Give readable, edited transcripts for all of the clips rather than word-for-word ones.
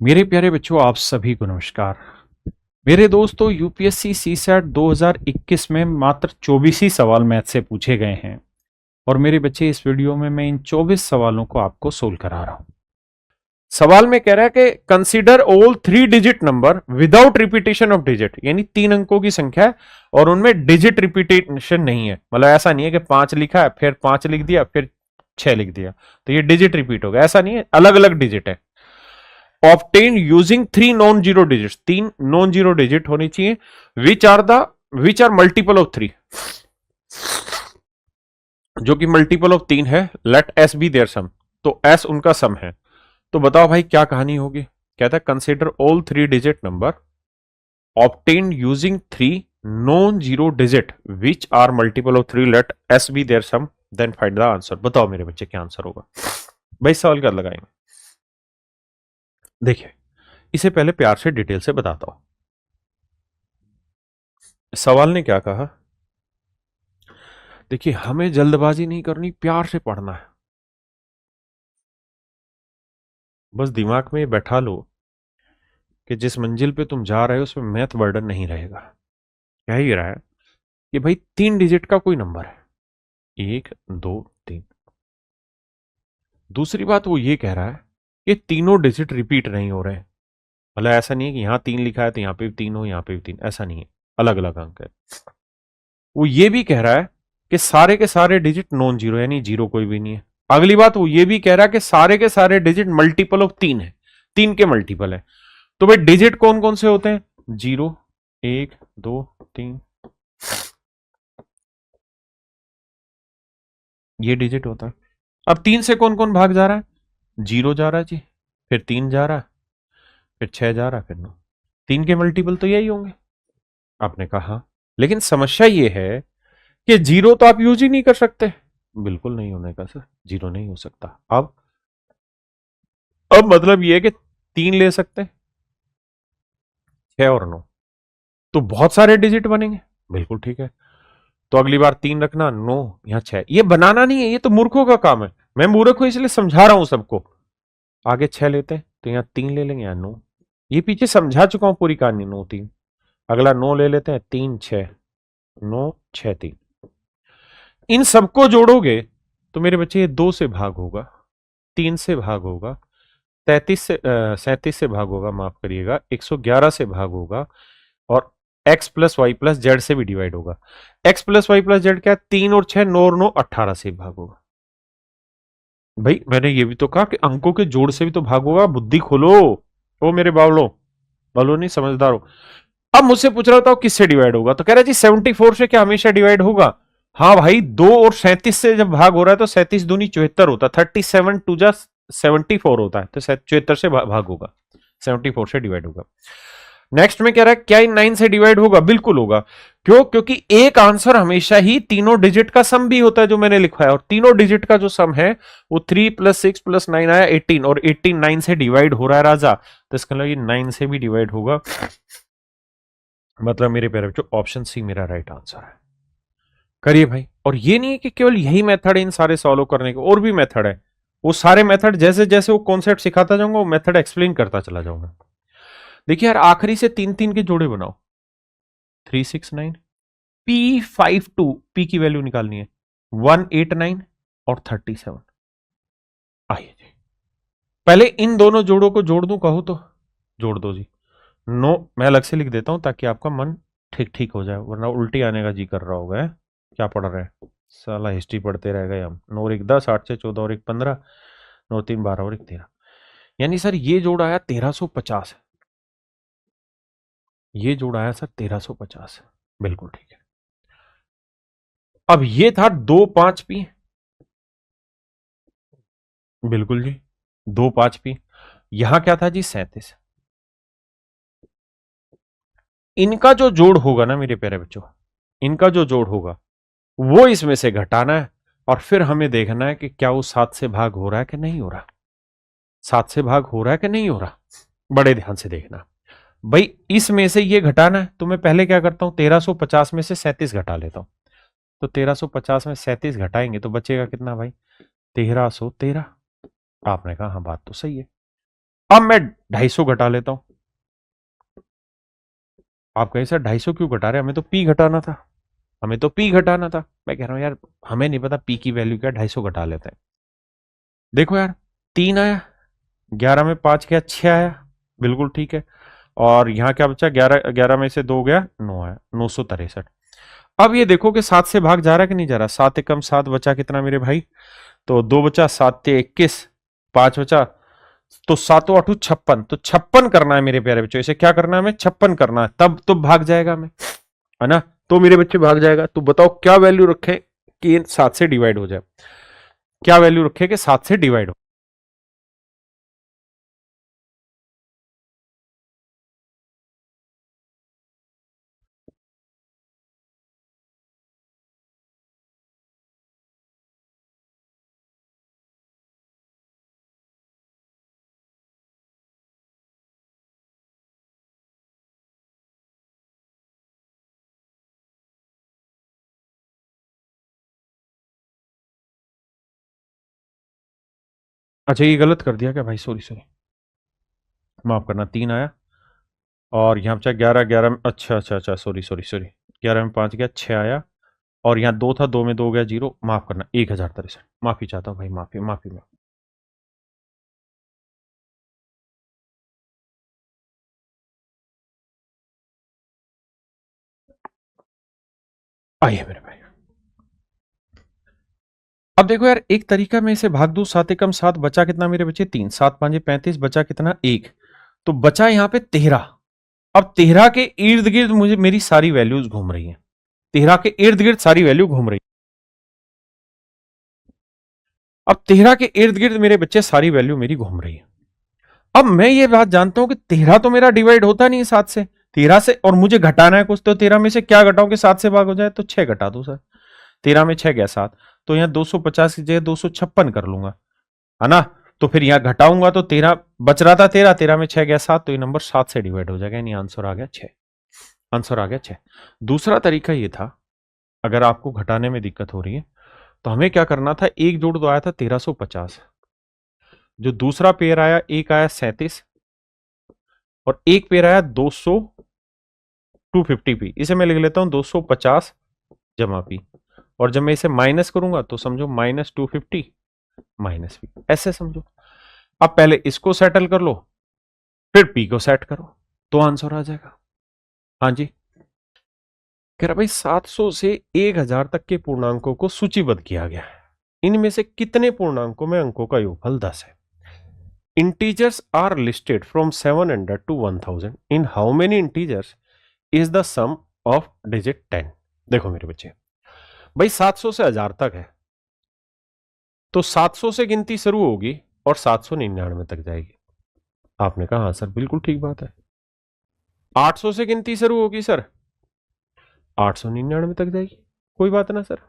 मेरे प्यारे बच्चों, आप सभी को नमस्कार। मेरे दोस्तों, यूपीएससी सीसैट 2021 में मात्र 24 ही सवाल मैथ से पूछे गए हैं और मेरे बच्चे, इस वीडियो में मैं इन 24 सवालों को आपको सोल्व करा रहा हूं। सवाल में कह रहा है कि consider all 3 digit number without repetition of digit, यानी 3 अंकों की संख्या है और उनमें डिजिट रिपीटेशन नहीं है। मतलब ऐसा नहीं है कि 5 लिखा है फिर 5 लिख दिया फिर 6 लिख दिया, तो ये डिजिट रिपीट हो गया। ऐसा नहीं है, अलग अलग डिजिट है। Obtain using 3 non zero digit, 3 non zero digit होनी चाहिए। विच आर मल्टीपल ऑफ 3, जो कि मल्टीपल ऑफ 3 है। लेट एस बी देयर सम, तो एस उनका सम है। तो बताओ भाई क्या कहानी होगी। कहता है consider all 3 digit number obtain using 3 non zero digit which are multiple of 3, let S be their sum, then find the answer. बताओ मेरे बच्चे क्या आंसर होगा। भाई सवाल क्या लगाएंगे, देखिए इसे पहले प्यार से डिटेल से बताता हूं। सवाल ने क्या कहा, देखिए हमें जल्दबाजी नहीं करनी, प्यार से पढ़ना है। बस दिमाग में बैठा लो कि जिस मंजिल पे तुम जा रहे हो उसमें मैथ बर्डन नहीं रहेगा। कह ही रहा है कि भाई 3 डिजिट का कोई नंबर है, 1 2 3। दूसरी बात वो ये कह रहा है कि तीनों डिजिट रिपीट नहीं हो रहे हैं। मतलब ऐसा नहीं है कि यहां 3 लिखा है तो यहां पे भी 3 हो, यहां पे भी 3, ऐसा नहीं है, अलग अलग अंक है। वो ये भी कह रहा है कि सारे के सारे डिजिट नॉन जीरो, यानी जीरो कोई भी नहीं है। अगली बात वो ये भी कह रहा है कि सारे के सारे डिजिट मल्टीपल ऑफ 3 है, 3 के मल्टीपल है। तो भाई डिजिट कौन कौन से होते हैं, 0 1 2 3, ये डिजिट होता है। अब 3 से कौन कौन भाग जा रहा है, 0 जा रहा है जी, फिर 3 जा रहा है, फिर 6 जा रहा है, फिर 9। 3 के मल्टीपल तो यही होंगे। आपने कहा लेकिन समस्या ये है कि 0 तो आप यूज ही नहीं कर सकते। बिल्कुल नहीं होने का सर, 0 नहीं हो सकता। अब मतलब ये है कि 3 ले सकते हैं, 6 और 9, तो बहुत सारे डिजिट बनेंगे। बिल्कुल ठीक है, तो अगली बार 3 रखना, 9 यहां 6। ये बनाना नहीं है, ये तो मूर्खों का काम है। मैं मूर्ख हूं इसलिए समझा रहा हूं सबको। आगे 6 लेते हैं तो यहां 3 ले लेंगे, यहां 9। ये पीछे समझा चुका हूं पूरी कहानी, 9 3। अगला 9 ले लेते हैं, 3 6, 9 6 3। इन सबको जोड़ोगे तो मेरे बच्चे ये 2 से भाग होगा, 3 से भाग होगा, 37 से भाग होगा, माफ करिएगा, 111 से भाग होगा, और x plus y plus z से भी डिवाइड होगा। x plus y plus z क्या है, 3 और 6 9 और 9 18 से भाग होगा। भाई मैंने ये भी तो कहा कि अंकों के जोड़ से भी तो भाग होगा, बुद्धि खोलो। ओ मेरे बावलो, बावलो नहीं, समझदार हो। अब मुझसे पूछ रहा था किससे डिवाइड होगा, तो कह रहा जी 74 से क्या हमेशा डिवाइड होगा। हाँ भाई, 2 और 37 से जब भाग हो रहा है तो 37 दूनी 74 होता है, 37 टू जा 74 होता है, तो 74 से भाग होगा, 74 से डिवाइड होगा। नेक्स्ट में कह रहा है क्या इन 9 से डिवाइड होगा, बिल्कुल होगा। क्यों, क्योंकि एक आंसर हमेशा ही तीनों डिजिट का सम भी होता है, जो मैंने लिखा है, और तीनों डिजिट का जो सम है वो 3 + 6 + 9 आया 18, और 18 9 से डिवाइड हो रहा है राजा, तो इसका मतलब ये 9 से भी डिवाइड होगा। मतलब मेरे प्यारे बच्चों, ऑप्शन सी मेरा राइट आंसर है। करिए भाई। और ये नहीं है कि केवल यही मेथड है इन सारे सॉल्व करने के, और भी मेथड है। वो सारे मेथड जैसे जैसे वो कॉन्सेप्ट सिखाता जाऊंगा वो मेथड एक्सप्लेन करता चला जाऊंगा। देखिए यार, आखिरी से 3 3 के जोड़े बनाओ, 3 6 9, P52, P की वैल्यू निकालनी है, 189 और 37। आइए जी, पहले इन दोनों जोड़ों को जोड़ दूं, कहो तो जोड़ दो जी। नो, मैं अलग से लिख देता हूं ताकि आपका मन ठीक ठीक हो जाए, वरना उल्टी आने का जी कर रहा होगा। क्या पढ़ रहे हैं, साला हिस्ट्री पढ़ते रह गए हम। 9 और 1 10, 8 से 14 और 1 15, 9 3 12 और 1 13। यानी सर ये जोड़ आया 1350, ये जोड़ आया सर 1350। बिल्कुल ठीक है। अब ये था 2 5 पी, बिल्कुल जी 2 5 पी। यहां क्या था जी, 37। इनका जो जोड़ होगा ना मेरे प्यारे बच्चों, इनका जो जोड़ होगा वो इसमें से घटाना है, और फिर हमें देखना है कि क्या वो 7 से भाग हो रहा है कि नहीं हो रहा। 7 से भाग हो रहा है कि नहीं हो रहा, बड़े ध्यान से देखना। भाई इसमें से ये घटाना है, तो मैं पहले क्या करता हूं, 1350 में से 37 घटा लेता हूं। तो 1350 में 37 घटाएंगे तो बचेगा कितना भाई, 1313। आपने कहा हाँ बात तो सही है। अब मैं 250 घटा लेता हूं। आप कहें सर 250 क्यों घटा रहे हैं, हमें तो पी घटाना था, हमें तो पी घटाना था। मैं कह रहा हूं यार हमें नहीं पता पी की वैल्यू क्या, 250 घटा लेते हैं। देखो यार 3 आया, 11 में 5 गया 6 आया, बिल्कुल ठीक है। और यहां क्या बचा, 11 11 में से 2 गया 9 आया, 963। अब ये देखो कि 7 से भाग जा रहा है कि नहीं जा रहा, 7 एकम 7 बचा कितना मेरे भाई, तो 2 बचा, 7 ते 21, 5 बचा, तो 7 8 56, तो 56 करना है मेरे प्यारे बच्चों। इसे क्या करना है, हमें 56 करना है, तब तो भाग जाएगा हमें, है ना। तो मेरे बच्चे भाग जाएगा, तो बताओ क्या वैल्यू रखें कि 7 से डिवाइड हो जाए, क्या वैल्यू रखें कि 7 से डिवाइड हो। अच्छा ये गलत कर दिया क्या भाई, सॉरी सॉरी, माफ करना, 3 आया और यहाँ बचा 11, 11 में, अच्छा अच्छा अच्छा, सॉरी सॉरी सॉरी, 11 में 5 गया 6 आया, और यहाँ 2 था, 2 में 2 गया 0, माफ करना 1063, माफी चाहता हूँ भाई, माफी माफी माफी। आइए मेरे भाई, अब देखो यार एक तरीका मैं इसे भाग दूं, 7 एकम 7 बचा कितना मेरे बच्चे 3, 7 5 35, बचा कितना 1, तो बचा यहाँ पे 13। अब 13 के इर्द गिर्द मुझे मेरी सारी वैल्यूज घूम रही हैं, 13 के इर्द गिर्द सारी वैल्यू घूम रही है। अब 13 के इर्द गिर्द मेरे बच्चे सारी वैल्यू मेरी घूम रही है। अब मैं ये बात जानता हूं कि 13 तो मेरा डिवाइड होता नहीं है 7 से, 13 से, और मुझे घटाना है कुछ, तो 13 में से क्या घटाऊं कि 7 से भाग हो जाए, तो 6 घटा दो सर, 13 में 6 गया 7, तो यहां 250 की जगह 256 कर लूंगा, है ना। तो फिर यहां घटाऊंगा तो 13 बच रहा था, 13 13 में 6 गया 7, तो ये नंबर 7 से डिवाइड हो जाएगा, यानी आंसर आ गया 6, आंसर आ गया 6। दूसरा तरीका ये था, अगर आपको घटाने में दिक्कत हो रही है तो हमें क्या करना था, एक जोड़ दो आया था 1350, जो दूसरा पेयर आया एक आया 37, और एक पेयर आया 200 250 पी, इसे मैं लिख लेता हूं 250 जमा पी, और जब मैं इसे माइनस करूंगा तो समझो -250 माइनस पी, ऐसे समझो। अब पहले इसको सेटल कर लो, फिर पी को सेट करो, तो आंसर आ जाएगा। हाँ जी, कह रहा भाई 700 से 1000 तक के पूर्णांकों को सूचीबद्ध किया गया है, इनमें से कितने पूर्णांकों में अंकों का योगफल 10 है। Integers are listed from 700 to 1000, in how many integers is the sum of digit 10। देखो मेरे बच्चे, भाई 700 से 1000 तक है, तो 700 से गिनती शुरू होगी और 799 तक जाएगी। आपने कहा हाँ सर बिल्कुल ठीक बात है। 800 से गिनती शुरू होगी सर, 899 तक जाएगी, कोई बात ना सर।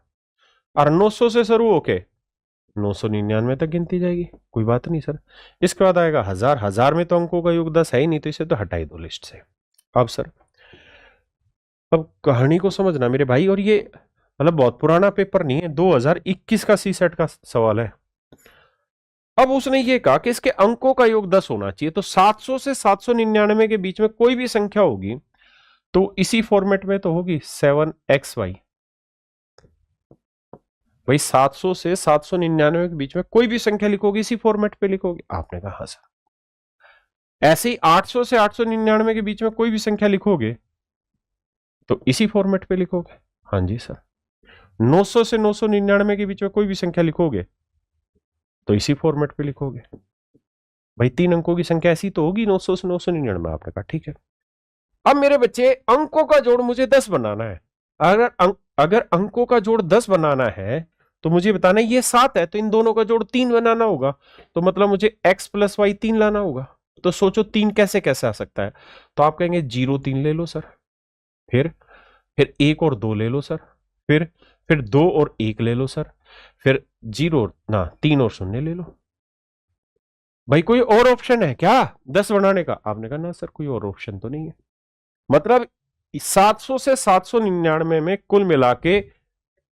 और 900 से शुरू होके 999 तक गिनती जाएगी, कोई बात नहीं सर। इसके बाद आएगा 1000, 1000 में तो अंकों का योग 10 है ही नहीं, तो इसे तो हटाई दो लिस्ट से। अब सर, अब कहानी को समझना मेरे भाई, और ये मतलब बहुत पुराना पेपर नहीं है, 2021 का सी सेट का सवाल है। अब उसने ये कहा कि इसके अंकों का योग 10 होना चाहिए, तो 700 से 799 के बीच में कोई भी संख्या होगी तो इसी फॉर्मेट में तो होगी 7xy। भाई 700 से 799 के बीच में कोई भी संख्या लिखोगे इसी फॉर्मेट पे लिखोगे, आपने कहा हाँ सर। ऐसे ही 800 से 899 के बीच में कोई भी संख्या लिखोगे तो इसी फॉर्मेट पे लिखोगे, हाँ जी सर। 900 से 999 के बीच में कोई भी संख्या लिखोगे तो इसी फॉर्मेट पे लिखोगे। भाई 3 अंकों की संख्या ऐसी तो होगी 900 से 999, आपने कहा ठीक है। अब मेरे बच्चे अंकों का जोड़ मुझे 10 बनाना है, अगर अंकों का जोड़ 10 बनाना है तो मुझे बताना है ये 7 है, तो इन दोनों का जोड़ 3 बनाना होगा, तो मतलब मुझे x प्लस वाई 3 लाना होगा। तो सोचो 3 कैसे कैसे आ सकता है, तो आप कहेंगे 0 3 ले लो सर, फिर 1 और 2 ले लो सर, फिर 2 और 1 ले लो सर, फिर 0 ना 3 और 0 ले लो। भाई कोई और ऑप्शन है क्या 10 बनाने का, आपने कहा ना सर कोई और ऑप्शन तो नहीं है। मतलब 700 से 799 में कुल मिला के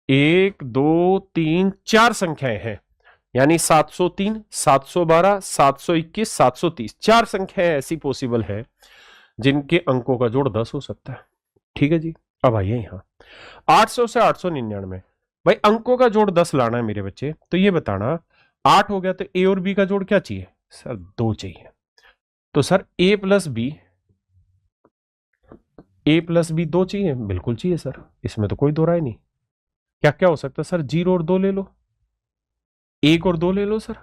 1 2 3 4 संख्याएं हैं, यानी 703, 712, 721, 730, 4 संख्याएं ऐसी पॉसिबल है जिनके अंकों का जोड़ 10 हो सकता है। ठीक है जी। अब आइए यहां 800 से 899, भाई अंकों का जोड़ 10 लाना है मेरे बच्चे, तो ये बताना 8 हो गया तो ए और बी का जोड़ क्या चाहिए सर? 2 चाहिए। तो सर ए प्लस बी 2 चाहिए, बिल्कुल चाहिए सर, इसमें तो कोई दो राय नहीं। क्या क्या हो सकता है सर? 0 और 2 ले लो, 1 और 2 ले लो सर,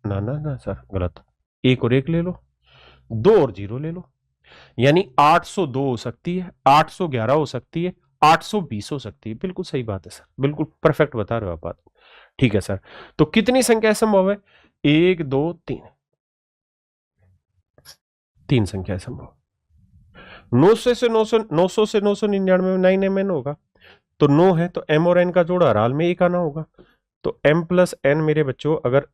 ना ना ना सर गलत, 1 और 1 ले लो, 2 और 0 ले लो, यानी 802 हो सकती है, 811 हो सकती है, 820 हो सकती है। बिल्कुल सही बात है सर, बिल्कुल परफेक्ट बता रहे हो आप बात। ठीक है सर, तो कितनी संख्या संभव है? 1 2 3, 3 संख्या संभव। 900 से 999 में 9 होगा, तो 9 है तो m और n का जोड़ हर हाल में 1 आना होगा, तो m प्लस n मेरे बच्चों अगर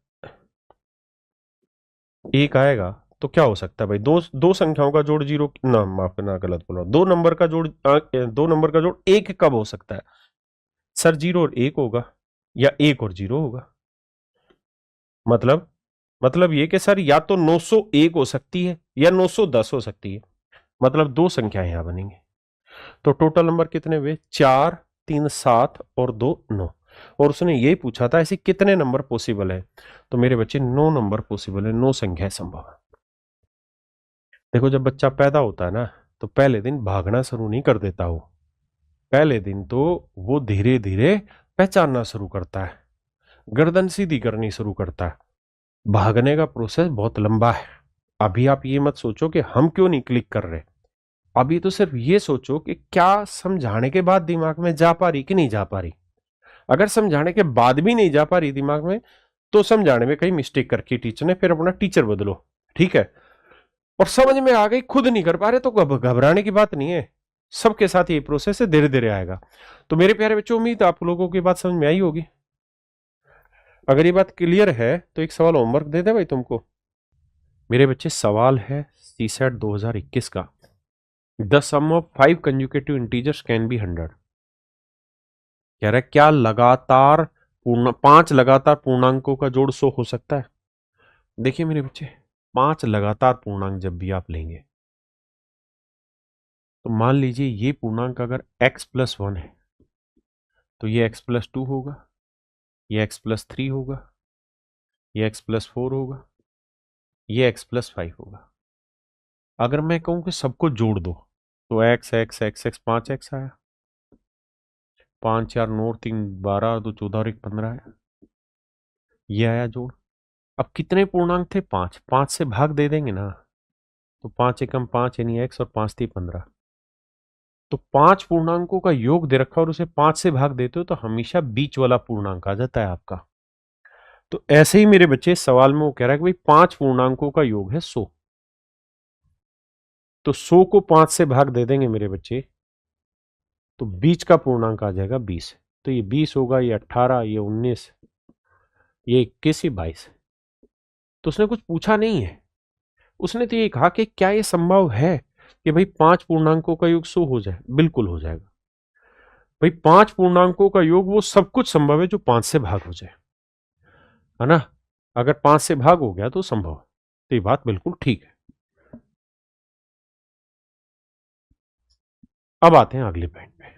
1 आएगा तो क्या हो सकता है भाई? दो संख्याओं का जोड़ 0 ना, माफ करना गलत बोला, दो नंबर का जोड़ 1 कब हो सकता है सर? 0 और 1 होगा या 1 और 0 होगा। मतलब ये कि सर या तो 901 हो सकती है या 910 हो सकती है, मतलब दो संख्याएं यहां बनेंगी। तो टोटल नंबर कितने हुए? 4 3 7 और 2 9, और उसने यही पूछा था ऐसे कितने नंबर पॉसिबल है, तो मेरे बच्चे 9 नंबर पॉसिबल है, 9 संख्याएं संभव है। देखो जब बच्चा पैदा होता है ना तो पहले दिन भागना शुरू नहीं कर देता, वो पहले दिन तो वो धीरे धीरे पहचानना शुरू करता है, गर्दन सीधी करनी शुरू करता है। भागने का प्रोसेस बहुत लंबा है। अभी आप ये मत सोचो कि हम क्यों नहीं क्लिक कर रहे, अभी तो सिर्फ ये सोचो कि क्या समझाने के बाद दिमाग में जा पा रही कि नहीं जा पा रही। अगर समझाने के बाद भी नहीं जा पा रही दिमाग में, तो समझाने में कहीं मिस्टेक करके टीचर ने, फिर अपना टीचर बदलो। ठीक है, और समझ में आ गई खुद नहीं कर पा रहे तो घबराने की बात नहीं है, सबके साथ ये प्रोसेस है, धीरे धीरे आएगा। तो मेरे प्यारे बच्चों, उम्मीद आप लोगों की बात समझ में आई होगी। अगर ये बात क्लियर है तो एक सवाल होमवर्क दे दे भाई तुमको। मेरे बच्चे सवाल है सीसेट 2021 का, the sum of 5 consecutive integers can be 100। कह रहा है क्या लगातार 5 लगातार पूर्णांकों का जोड़ 100 हो सकता है? देखिए मेरे बच्चे, 5 लगातार पूर्णांक जब भी आप लेंगे तो मान लीजिए ये पूर्णांक अगर x प्लस 1 है तो ये x प्लस 2 होगा, ये x प्लस 3 होगा, ये x प्लस 4 होगा, ये x प्लस 5 होगा। अगर मैं कहूं कि सबको जोड़ दो तो x x x x 5x आया, 5 4 9 3 12 2 14 और 1 15 है, ये आया जोड़। अब कितने पूर्णांक थे? 5, 5 से भाग दे देंगे ना, तो 5 एकम 5 यानी x और 5 थी 15। तो 5 पूर्णांकों का योग दे रखा और उसे 5 से भाग देते हो तो हमेशा बीच वाला पूर्णांक आ जाता है आपका। तो ऐसे ही मेरे बच्चे सवाल में वो कह रहा है कि भाई 5 पूर्णांकों का योग है 100, तो 100 को 5 से भाग दे देंगे मेरे बच्चे तो बीच का पूर्णांक आ जाएगा 20। तो ये 20 होगा, ये 18, ये 19, ये 21, ये 22। तो उसने कुछ पूछा नहीं है, उसने तो ये कहा कि क्या ये संभव है कि भाई 5 पूर्णांकों का योग 100 हो जाए? बिल्कुल हो जाएगा भाई, 5 पूर्णांकों का योग वो सब कुछ संभव है जो 5 से भाग हो जाए, है ना? अगर 5 से भाग हो गया तो संभव है, तो ये बात बिल्कुल ठीक है। अब आते हैं अगले पॉइंट पे।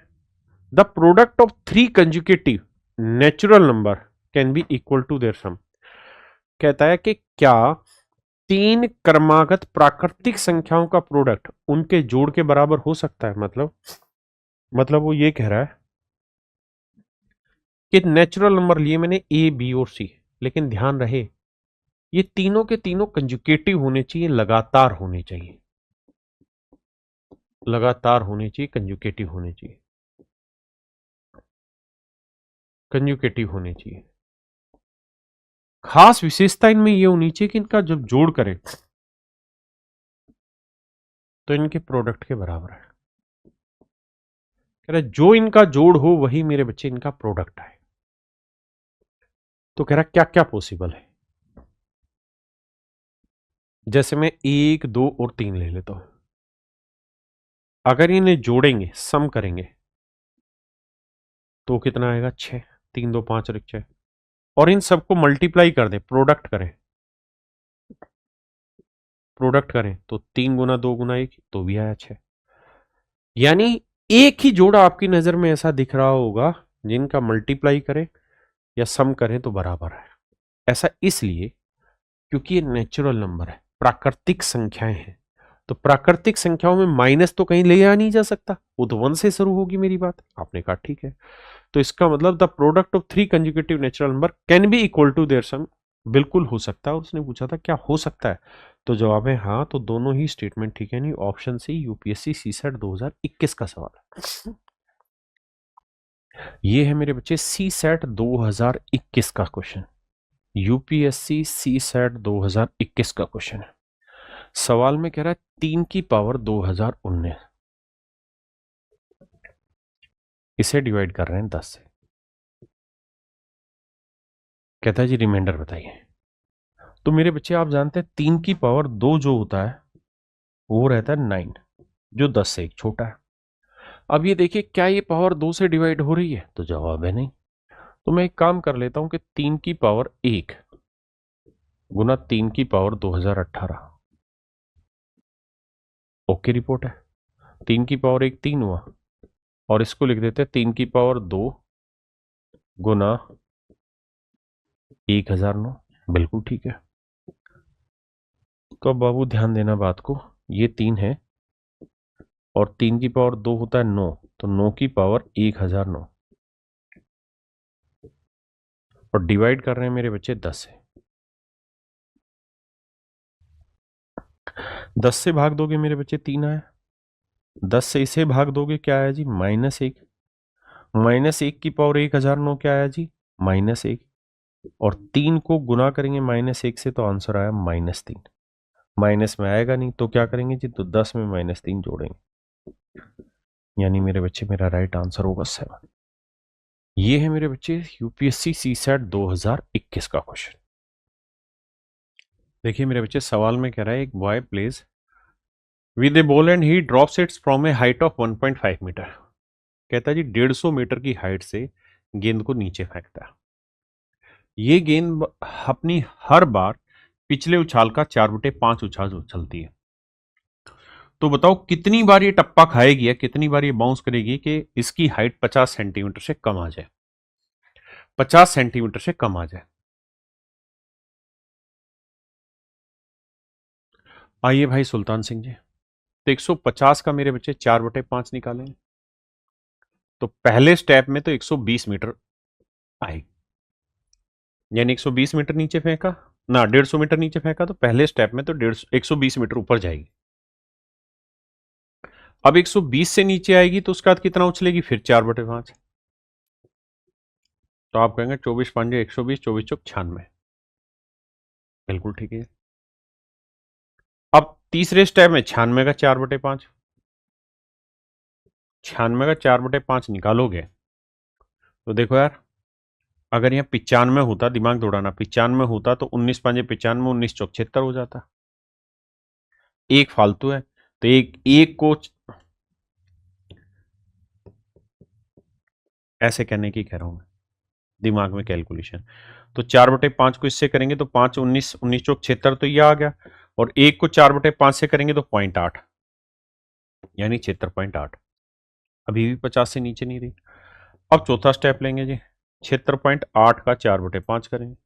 The product of 3 conjunctive natural number can be equal to their sum. कहता है कि क्या 3 क्रमागत प्राकृतिक संख्याओं का प्रोडक्ट उनके जोड़ के बराबर हो सकता है? मतलब वो ये कह रहा है कि नेचुरल नंबर लिए मैंने ए बी और सी, लेकिन ध्यान रहे ये तीनों के तीनों कंजुकेटिव होने चाहिए, लगातार होने चाहिए, लगातार होने चाहिए, कंजुकेटिव होने चाहिए, कंजुकेटिव होने चाहिए। खास विशेषता इनमें यह होनी चाहिए कि इनका जब जोड़ करें तो इनके प्रोडक्ट के बराबर है। कह रहा जो इनका जोड़ हो वही मेरे बच्चे इनका प्रोडक्ट है। तो कह रहा क्या क्या पॉसिबल है? जैसे मैं 1 2 और 3 ले लेता हूं, अगर इन्हें जोड़ेंगे, सम करेंगे तो कितना आएगा? 6, 3 2 5 और 1 6। और इन सबको मल्टीप्लाई कर दें, प्रोडक्ट करें तो 3 गुना 2 गुना 1 तो भी आया 6। यानी एक ही जोड़ा आपकी नजर में ऐसा दिख रहा होगा जिनका मल्टीप्लाई करें या सम करें तो बराबर है। ऐसा इसलिए क्योंकि ये नेचुरल नंबर है, प्राकृतिक संख्याएं हैं, तो प्राकृतिक संख्याओं में माइनस तो कहीं ले आ नहीं जा सकता, वो तो 1 से शुरू होगी मेरी बात। आपने कहा ठीक है, तो इसका मतलब the product of 3 consecutive natural number can be equal to their sum, बिल्कुल हो सकता है। और उसने पूछा था क्या हो सकता है, तो जवाब है हाँ। तो दोनों ही स्टेटमेंट ठीक है, नहीं ऑप्शन सी यूपीएससी सीसेट 2021 का सवाल है। ये है मेरे बच्चे सीसेट 2021 का क्वेश्चन, यूपीएससी सीसेट 2021 का क्वेश्चन है। सवाल में कह रहा है 3 की पावर 2019, इसे डिवाइड कर रहे हैं 10 से। कहता है जी रिमाइंडर बताइए। तो मेरे बच्चे आप जानते हैं 3 की पावर 2 जो होता है वो रहता है 9, जो 10 से एक छोटा है। अब ये देखिए क्या ये पावर 2 से डिवाइड हो रही है, तो जवाब है नहीं। तो मैं एक काम कर लेता हूं कि 3 की पावर 1 गुना 3 की पावर 2018, ओके रिपोर्ट है। 3 की पावर 1 3 हुआ, और इसको लिख देते हैं 3 की पावर 2 गुना 1009, बिल्कुल ठीक है। तो अब बाबू ध्यान देना बात को, ये 3 है और 3 की पावर 2 होता है 9, तो 9 की पावर 1009, और डिवाइड कर रहे हैं मेरे बच्चे 10 से। 10 से भाग दोगे मेरे बच्चे 3 आया, 10 से इसे भाग दोगे क्या आया जी -1, -1 की पावर 1009 क्या आया जी -1, और 3 को गुना करेंगे -1 से तो आंसर आया -3। माइनस में आएगा नहीं तो क्या करेंगे जी, तो 10 में -3 जोड़ेंगे, यानी मेरे बच्चे मेरा राइट आंसर होगा 7। ये है मेरे बच्चे यूपीएससी सीसेट 2021 का क्वेश्चन। देखिए मेरे बच्चे सवाल में कह रहा है एक boy plays with a ball and he drops its from a height of 1.5 metre. कहता है जी 150 मीटर की हाइट से गेंद को नीचे फेंकता है। ये गेंद अपनी हर बार पिछले उछाल का 4/5 उछाल उछलती है। तो बताओ कितनी बार ये टप्पा खाएगी या कितनी बार ये बाउंस करेगी कि इसकी हाइट 50 सेंटीमीटर से कम आ जाए, 50 सेंटीमीटर से कम आ जाए। आइए भाई सुल्तान सिंह जी, तो 150 का मेरे बच्चे 4/5 निकालें, तो पहले स्टेप में तो 120 मीटर आएगी, यानी 120 मीटर नीचे फेंका ना, 150 मीटर नीचे फेंका, तो पहले स्टेप में तो 120 मीटर ऊपर जाएगी। अब 120 से नीचे आएगी तो उसके बाद कितना उछलेगी, फिर 4/5, तो आप कहेंगे 24 5 120, 24 चौक 96, बिल्कुल ठीक है। अब तीसरे स्टेप में 96 का 4/5, 96 का 4/5 निकालोगे तो देखो यार, अगर यहाँ 95 होता, दिमाग दौड़ाना, 95 होता तो 19 5 95, 19 चौक 76 हो जाता। एक फालतू है, तो एक को ऐसे कहने की कह रहा हूं मैं, दिमाग में कैलकुलेशन। तो 4/5 को इससे करेंगे तो 5 19, 19 चौक 76, तो ये आ गया, और एक को 4/5 से करेंगे तो 0.8, यानी 76.8। अभी भी 50 से नीचे नहीं रही। अब चौथा स्टेप लेंगे जी, 76.8 का 4/5 करेंगे,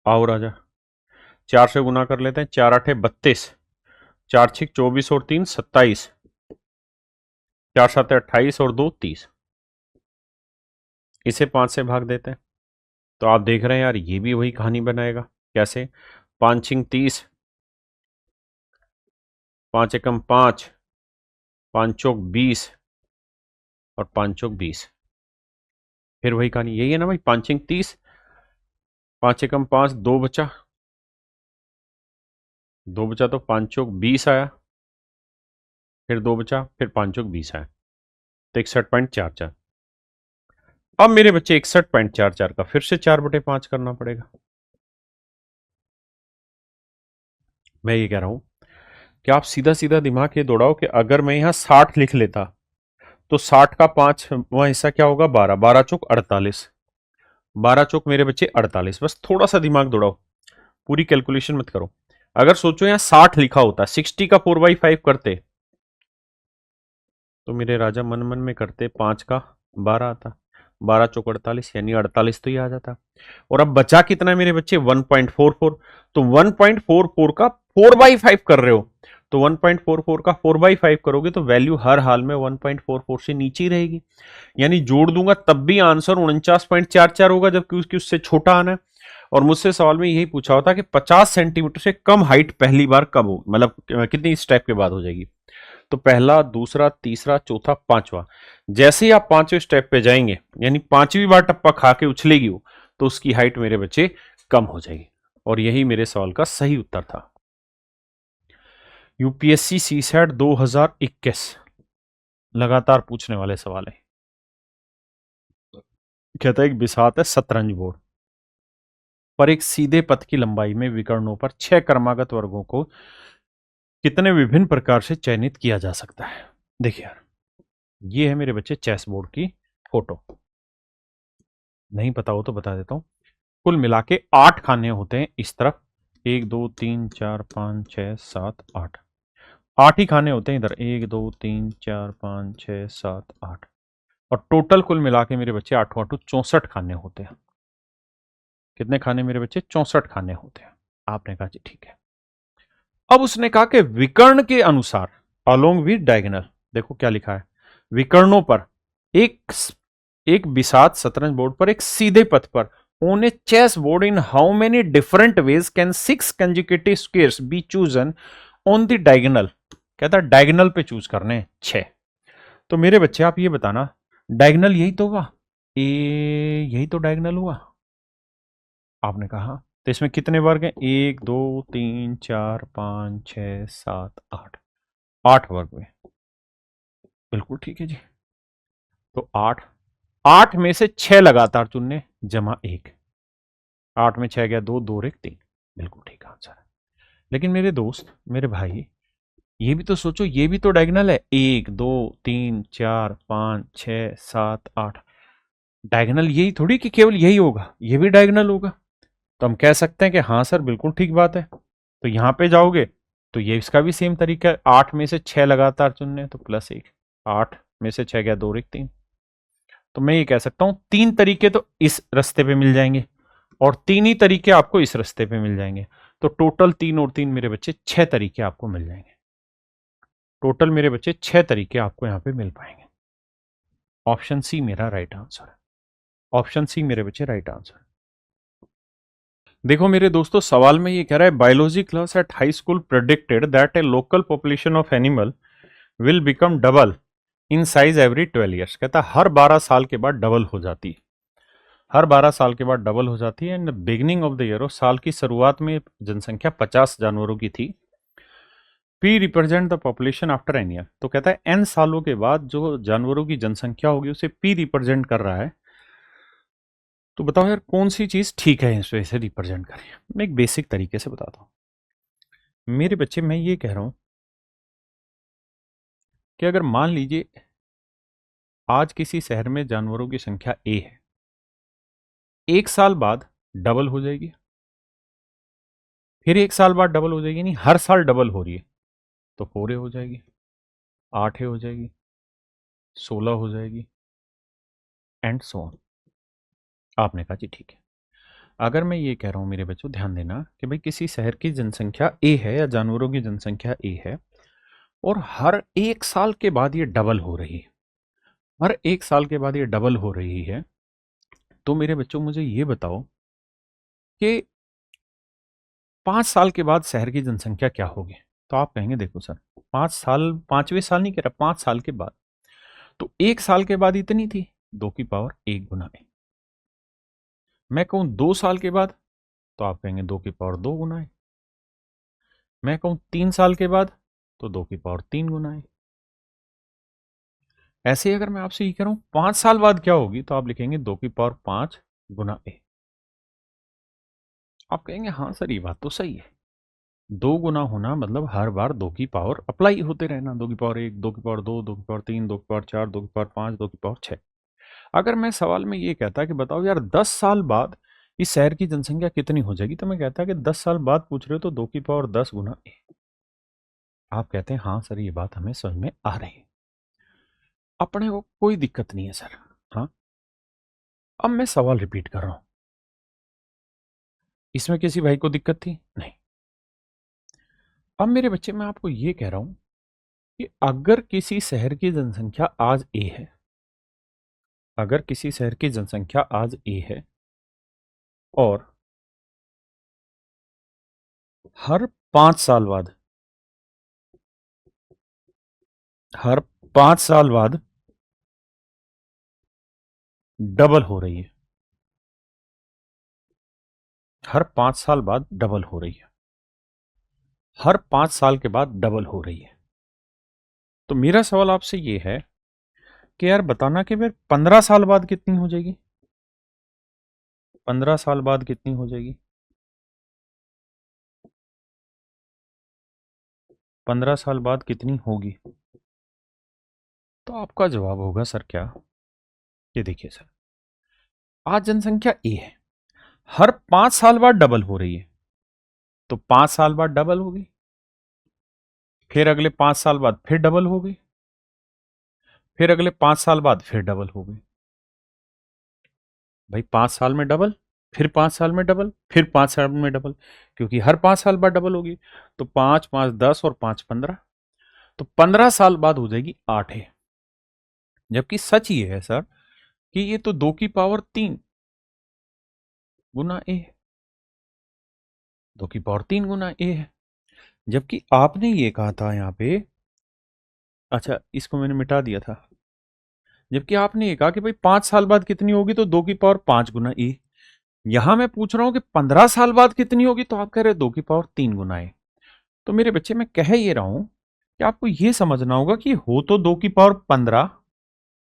आओ राजा 4 से गुना कर लेते हैं, 4 8 32, 4 6 24 और 3 27, 4 7 28 और 2 30, इसे 5 से भाग देते हैं। तो आप देख रहे हैं यार ये भी वही कहानी बनाएगा। कैसे, 5 6 30, 5 एकम 5, 5 चौक 20 और 5 चौक 20, फिर वही कहानी, यही है ना भाई, 5 6 30, 5 एकम 5, 2 बचा, 2 बचा तो 5 चौक 20 आया, फिर 2 बचा, फिर 5 चौक 20 आया, तो 61.44। अब मेरे बच्चे 61.44 का फिर से 4/5 करना पड़ेगा। मैं ये कह रहा हूं कि आप सीधा सीधा दिमाग ये दौड़ाओ कि अगर मैं यहां 60 लिख लेता तो 60 का 5वां हिस्सा क्या होगा, 12, 12 चौक 48, 12 चौक मेरे बच्चे 48। बस थोड़ा सा दिमाग दौड़ाओ, पूरी कैलकुलेशन मत करो। अगर सोचो यहां 60 लिखा होता, 60 का 4/5 करते तो मेरे राजा मन मन में करते 5 का 12 आता, 12 चौक 48, यानी 48 तो ही आ जाता। और अब बचा कितना मेरे बच्चे 1.44। तो 1.44 का 4/5 कर रहे हो, तो 1.44 का 4/5 करोगे तो वैल्यू हर हाल में 1.44 से नीचे ही रहेगी, यानी जोड़ दूंगा तब भी आंसर 49.44 होगा, जबकि उसकी उससे छोटा आना है। और मुझसे सवाल में यही पूछा होता कि 50 सेंटीमीटर से कम हाइट पहली बार कब हो, मतलब कितनी स्टेप के बाद हो जाएगी। तो पहला, दूसरा, तीसरा, चौथा, पांचवा, जैसे ही आप पांचवें स्टेप पे जाएंगे, यानी पांचवी बार टप्पा खा के उछलेगी वो, तो उसकी हाइट मेरे बच्चे कम हो जाएगी। और यही मेरे सवाल का सही उत्तर था। यूपीएससी सीसैट 2021 लगातार पूछने वाले सवाल है। कहता है एक बिसात है शतरंज बोर्ड पर एक सीधे पथ की लंबाई में विकर्णों पर 6 क्रमागत वर्गों को कितने विभिन्न प्रकार से चयनित किया जा सकता है। देखिए यार, ये है मेरे बच्चे चेस बोर्ड की फोटो, नहीं पता हो तो बता देता हूं। कुल मिला के 8 खाने होते हैं इस तरफ, 1 2 3 4 5 6 7 8, 8 ही खाने होते हैं इधर, 1 2 3 4 5 6 7 8, और टोटल कुल मिला के मेरे बच्चे 8 8 64 खाने होते हैं। कितने खाने मेरे बच्चे? 64 खाने होते हैं। आपने कहा जी ठीक है। अब उसने कहा कि विकर्ण के अनुसार अलोंग विद डायगोनल, देखो क्या लिखा है, विकर्णों पर एक बिसात शतरंज बोर्ड पर एक सीधे पथ पर on a chess board in how many different ways can 6 consecutive squares be chosen on the diagonal. कहता है डायगोनल पे चूज करने 6। तो मेरे बच्चे आप ये बताना, डायगोनल यही तो हुआ, यही तो डायगोनल हुआ। आपने कहा तो इसमें कितने वर्ग हैं? 1 2 3 4 5 6 7 8, 8 वर्ग में। बिल्कुल ठीक है जी। तो 8, 8 में से 6 लगातार चुनने जमा 1, 8 में 6 गया 2, 2 और 1 3। बिल्कुल ठीक आंसर है। लेकिन मेरे दोस्त, मेरे भाई, ये भी तो सोचो, ये भी तो डायगोनल है, 1 2 3 4 5 6 7 8। डायगोनल यही थोड़ी कि केवल यही होगा, ये भी डायगोनल होगा। तो हम कह सकते हैं कि हाँ सर बिल्कुल ठीक बात है। तो यहां पे जाओगे तो ये इसका भी सेम तरीका है, 8 में से 6 लगातार चुनने तो +1, 8 में से 6 गया 2 और 1 3। तो मैं ये कह सकता हूं 3 तरीके तो इस रास्ते पे मिल जाएंगे और 3 ही तरीके आपको इस रास्ते पे मिल जाएंगे। तो टोटल 3 और 3 मेरे बच्चे 6 तरीके आपको मिल जाएंगे। टोटल मेरे बच्चे 6 तरीके आपको यहां पे मिल पाएंगे। ऑप्शन सी मेरा राइट आंसर है। ऑप्शन सी मेरे बच्चे राइट आंसर। देखो मेरे दोस्तों, सवाल में ये कह रहा है biology class at high school predicted that A local population of animal will become double in size every 12 years. कहता है हर 12 साल के बाद डबल हो जाती है, हर 12 साल के बाद डबल हो जाती है। And beginning of the year, और साल की शुरुआत में जनसंख्या 50 जानवरों की थी। P represent the population after an year. तो कहता है एन सालों के बाद जो जानवरों की जनसंख्या होगी उसे पी रिप्रेजेंट कर रहा है। तो बताओ यार कौन सी चीज ठीक है इस वजह से रिप्रेजेंट करें। मैं एक बेसिक तरीके से बताता हूं मेरे बच्चे। मैं ये कह रहा हूं कि अगर मान लीजिए आज किसी शहर में जानवरों की संख्या ए है, 1 साल बाद डबल हो जाएगी, फिर 1 साल बाद डबल हो जाएगी, नहीं हर साल डबल हो रही है, तो 4 हो जाएगी, 8 हो जाएगी, 16 हो जाएगी, एंड सो ऑन। आपने कहा जी ठीक है। अगर मैं ये कह रहा हूं मेरे बच्चों ध्यान देना कि भाई किसी शहर की जनसंख्या ए है या जानवरों की जनसंख्या ए है और हर 1 साल के बाद ये डबल हो रही है, हर 1 साल के बाद ये डबल हो रही है, तो मेरे बच्चों मुझे ये बताओ कि 5 साल के बाद शहर की जनसंख्या क्या होगी। तो आप कहेंगे देखो सर 5 साल, 5वें साल नहीं कह रहा, 5 साल के बाद। तो 1 साल के बाद इतनी थी, 2 की पावर 1 गुना है। मैं कहूं 2 साल के बाद, तो आप कहेंगे 2 की पावर 2 गुना है। मैं कहूं 3 साल के बाद, तो 2 की पावर 3 गुना है। ऐसे ही अगर मैं आपसे ये कह रहा हूं 5 साल बाद क्या होगी, तो आप लिखेंगे 2 की पावर 5 गुना ए। आप कहेंगे हाँ सर ये बात तो सही है, 2 गुना होना मतलब हर बार 2 की पावर अप्लाई होते रहना, 2 की पावर 1, 2 की पावर 2, 2 की पावर 3, 2 की पावर 4, 2 की पावर 5, 2 की पावर 6। अगर मैं सवाल में ये कहता कि बताओ यार 10 साल बाद इस शहर की जनसंख्या कितनी हो जाएगी, तो मैं कहता कि 10 साल बाद पूछ रहे हो तो 2 की पावर 10 गुना ए। आप कहते हैं हाँ सर ये बात हमें समझ में आ रही है, अपने को कोई दिक्कत नहीं है सर। हाँ, अब मैं सवाल रिपीट कर रहा हूं, इसमें किसी भाई को दिक्कत थी नहीं। अब मेरे बच्चे मैं आपको ये कह रहा हूं कि अगर किसी शहर की जनसंख्या आज ए है, अगर किसी शहर की जनसंख्या आज ए है और हर 5 साल बाद, हर 5 साल बाद डबल हो रही है, हर 5 साल बाद डबल हो रही है, हर 5 साल के बाद डबल हो रही है, तो मेरा सवाल आपसे ये है कि यार बताना कि फिर 15 साल बाद कितनी हो जाएगी, 15 साल बाद कितनी हो जाएगी, 15 साल बाद कितनी होगी। तो आपका जवाब होगा सर क्या, ये देखिए सर, आज जनसंख्या ए है, हर 5 साल बाद डबल हो रही है, तो 5 साल बाद डबल होगी, फिर अगले 5 साल बाद फिर डबल हो गई, फिर अगले 5 साल बाद फिर डबल हो गई। भाई 5 साल में डबल, फिर 5 साल में डबल, फिर 5 साल में डबल, क्योंकि हर 5 साल बाद डबल होगी। तो 5 5 10 और 5 15, तो 15 साल बाद हो जाएगी 8 है। जबकि सच ये है सर कि ये तो 2 की पावर 3 गुना ए है, 2 की पावर 3 गुना ए है। जबकि आपने ये कहा था यहां पे, अच्छा इसको मैंने मिटा दिया था, जबकि आपने ये कहा कि भाई 5 साल बाद कितनी होगी, तो 2 की पावर 5 गुना ए। यहां मैं पूछ रहा हूं कि 15 साल बाद कितनी होगी, तो आप कह रहे 2 की पावर 3 गुना ए। तो मेरे बच्चे मैं कह ये रहा हूं कि आपको ये समझना होगा कि हो तो 2 की पावर 15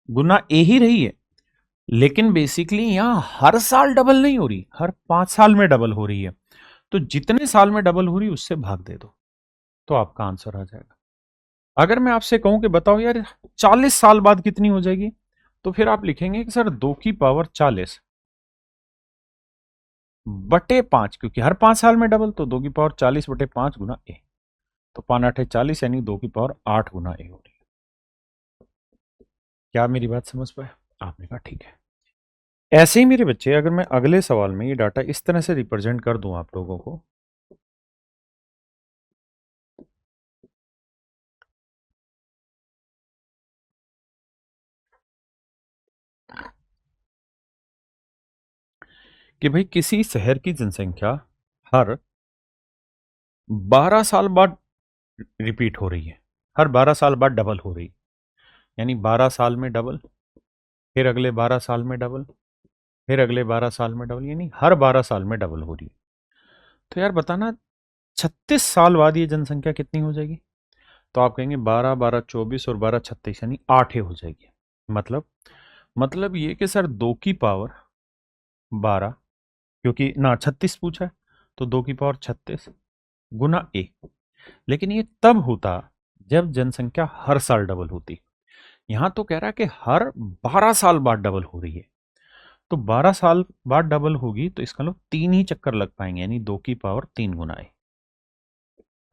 गुना ए ही रही है, लेकिन बेसिकली यहां हर साल डबल नहीं हो रही, हर 5 साल में डबल हो रही है। तो जितने साल में डबल हो रही उससे भाग दे दो, तो आपका आंसर आ जाएगा। अगर मैं आपसे कहूं कि बताओ यार 40 साल बाद कितनी हो जाएगी, तो फिर आप लिखेंगे कि सर 2 की पावर 40 बटे 5, क्योंकि हर 5 साल में डबल, तो 2 की पावर 40 बटे 5 गुना ए, तो 5 8 40, यानी 2 की पावर 8 गुना ए हो रही है। क्या मेरी बात समझ पाए? आपने कहा ठीक है। ऐसे ही मेरे बच्चे अगर मैं अगले सवाल में ये डाटा इस तरह से रिप्रेजेंट कर दूं आप लोगों को, कि भाई किसी शहर की जनसंख्या हर 12 साल बाद रिपीट हो रही है, हर 12 साल बाद डबल हो रही है, यानी 12 साल में डबल, फिर अगले 12 साल में डबल, फिर अगले 12 साल में डबल, यानी हर 12 साल में डबल हो रही है। तो यार बताना 36 साल बाद ये जनसंख्या कितनी हो जाएगी, तो आप कहेंगे 12 12 24 और 12 36, यानी 8 हो जाएगी। मतलब ये कि सर 2 की पावर 12, क्योंकि ना 36 पूछा है, तो 2 की पावर 36 गुना ए। लेकिन ये तब होता जब जनसंख्या हर साल डबल होती, यहां तो कह रहा है कि हर 12 साल बाद डबल हो रही है, तो 12 साल बाद डबल होगी, तो इसका मतलब 3 ही चक्कर लग पाएंगे, यानी 2 की पावर 3 गुना ए,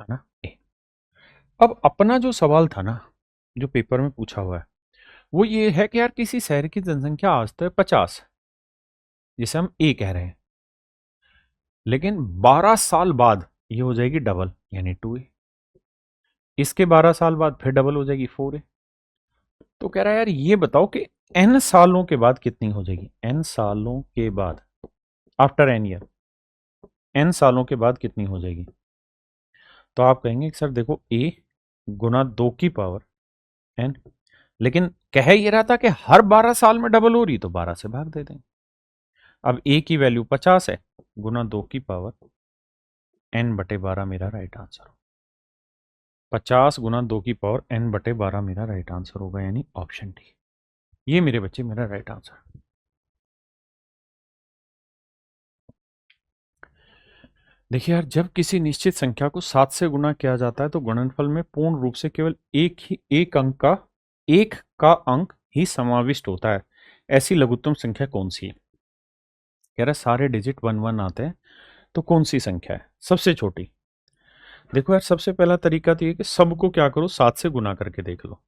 है ना ए। अब अपना जो सवाल था ना, जो पेपर में पूछा हुआ है, वो ये है कि यार किसी शहर की जनसंख्या आज तो है 50, जिसे हम ए कह रहे हैं, लेकिन 12 साल बाद ये हो जाएगी डबल, यानी 2 ए, इसके 12 साल बाद फिर डबल हो जाएगी 4 ए। तो कह रहा है यार ये बताओ कि एन सालों के बाद कितनी हो जाएगी, एन सालों के बाद, आफ्टर एन ईयर, एन सालों के बाद कितनी हो जाएगी। तो आप कहेंगे कि सर देखो ए गुना 2 की पावर n, लेकिन कह ये रहा था कि हर 12 साल में डबल हो रही, तो 12 से भाग दे देंगे। अब ए की वैल्यू 50 है, गुना 2 की पावर n बटे 12 मेरा राइट आंसर हो, 50 गुना 2 की पावर n बटे 12 मेरा राइट आंसर होगा, यानी ऑप्शन डी। ये मेरे बच्चे मेरा राइट आंसर। देखिए यार, जब किसी निश्चित संख्या को 7 से गुणा किया जाता है तो गुणनफल में पूर्ण रूप से केवल एक का अंक ही समाविष्ट होता है, ऐसी लघुत्तम संख्या कौन सी है? कह रहा है सारे डिजिट 1 1 आते हैं, तो कौन सी संख्या है सबसे छोटी? देखो यार, सबसे पहला तरीका तो ये कि सबको क्या करो, 7 से गुना करके देख लो,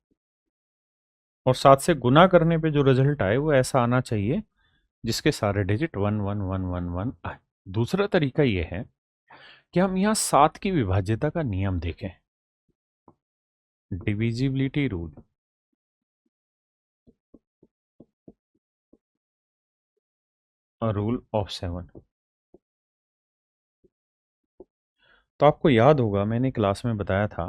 और 7 से गुना करने पे जो रिजल्ट आए वो ऐसा आना चाहिए जिसके सारे डिजिट 1 1 1 1 1 आए। दूसरा तरीका ये है कि हम यहाँ 7 की विभाज्यता का नियम देखें, डिविजिबिलिटी रूल। Rule of 7। तो आपको याद होगा मैंने क्लास में बताया था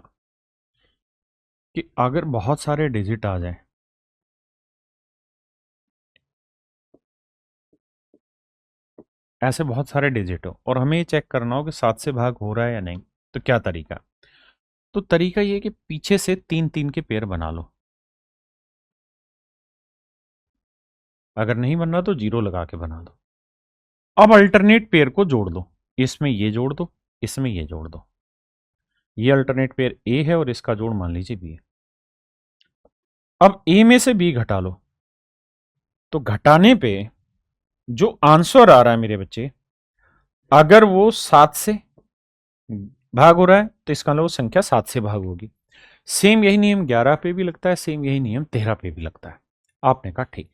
कि अगर बहुत सारे डिजिट आ जाएं, ऐसे बहुत सारे डिजिट हो और हमें ये चेक करना हो कि 7 से भाग हो रहा है या नहीं, तो क्या तरीका? तो तरीका ये है कि पीछे से 3 3 के पेयर बना लो, अगर नहीं बन रहा तो जीरो लगा के बना दो। अब अल्टरनेट पेयर को जोड़ दो, इसमें ये जोड़ दो, इसमें ये जोड़ दो। ये अल्टरनेट पेयर ए है और इसका जोड़ मान लीजिए बी है। अब ए में से बी घटा लो, तो घटाने पे जो आंसर आ रहा है मेरे बच्चे, अगर वो 7 से भाग हो रहा है तो इसका मतलब वो संख्या 7 से भाग होगी। सेम यही नियम 11 पे भी लगता है, सेम यही नियम 13 पे भी लगता है। आपने कहा ठीक।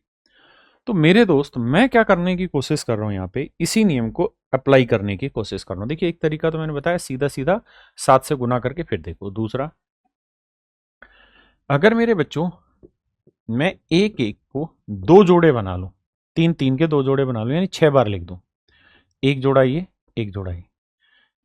तो मेरे दोस्त, मैं क्या करने की कोशिश कर रहा हूं यहाँ पे, इसी नियम को अप्लाई करने की कोशिश कर रहा हूं। देखिए, एक तरीका तो मैंने बताया, सीधा सीधा 7 से गुना करके फिर देखो। दूसरा, अगर मेरे बच्चों मैं एक एक को दो जोड़े बना लूं, 3 3 के दो जोड़े बना लूं, यानी 6 बार लिख दूं, एक जोड़ा ये, एक जोड़ा ये,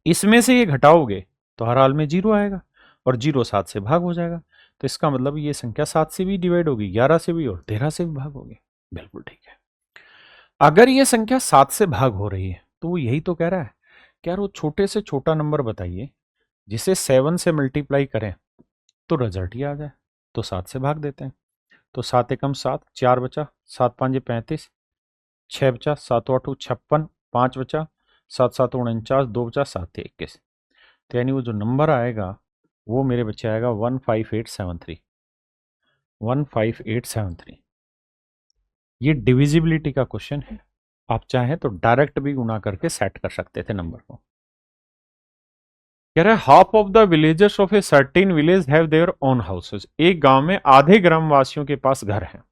इसमें से ये घटाओगे तो हर हाल में जीरो आएगा और जीरो 7 से भाग हो जाएगा। तो इसका मतलब ये संख्या 7 से भी डिवाइड होगी, 11 से भी और 13 से भी भाग होगी। बिल्कुल ठीक है। अगर ये संख्या 7 से भाग हो रही है तो वो यही तो कह रहा है कि यार वो छोटे से छोटा नंबर बताइए जिसे 7 से मल्टीप्लाई करें तो रिजल्ट ही आ जाए। तो 7 से भाग देते हैं। तो 7 एकम 7, 4 बचा, 7 5 35, 6 बचा, 7 8 56, 5 बचा, 7 7 49, 2 बचा, 7 21। तो यानी वो जो नंबर आएगा वो मेरे बच्चे आएगा 15873। 15873। ये डिविजिबिलिटी का क्वेश्चन है। आप चाहें तो डायरेक्ट भी गुना करके सेट कर सकते थे नंबर को। कह रहा है half of the villagers of a certain village have their own houses. एक गांव में आधे ग्रामवासियों के पास घर है।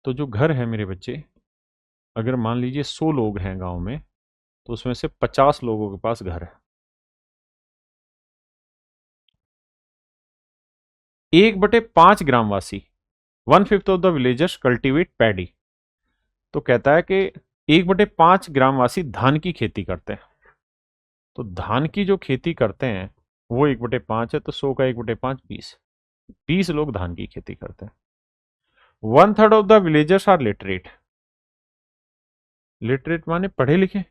तो जो घर है मेरे बच्चे, अगर मान लीजिए 100 लोग हैं गांव में, तो उसमें से 50 लोगों के पास घर है। 1/5 ग्रामवासी, 1/5 of the villagers cultivate paddy. तो कहता है कि 1/5 ग्रामवासी धान की खेती करते हैं। तो धान की जो खेती करते हैं वो 1/5 है, तो 100 का 1/5 20। 20 लोग धान की खेती करते हैं। 1/3 of the villagers are literate. Literate माने पढ़े लिखे,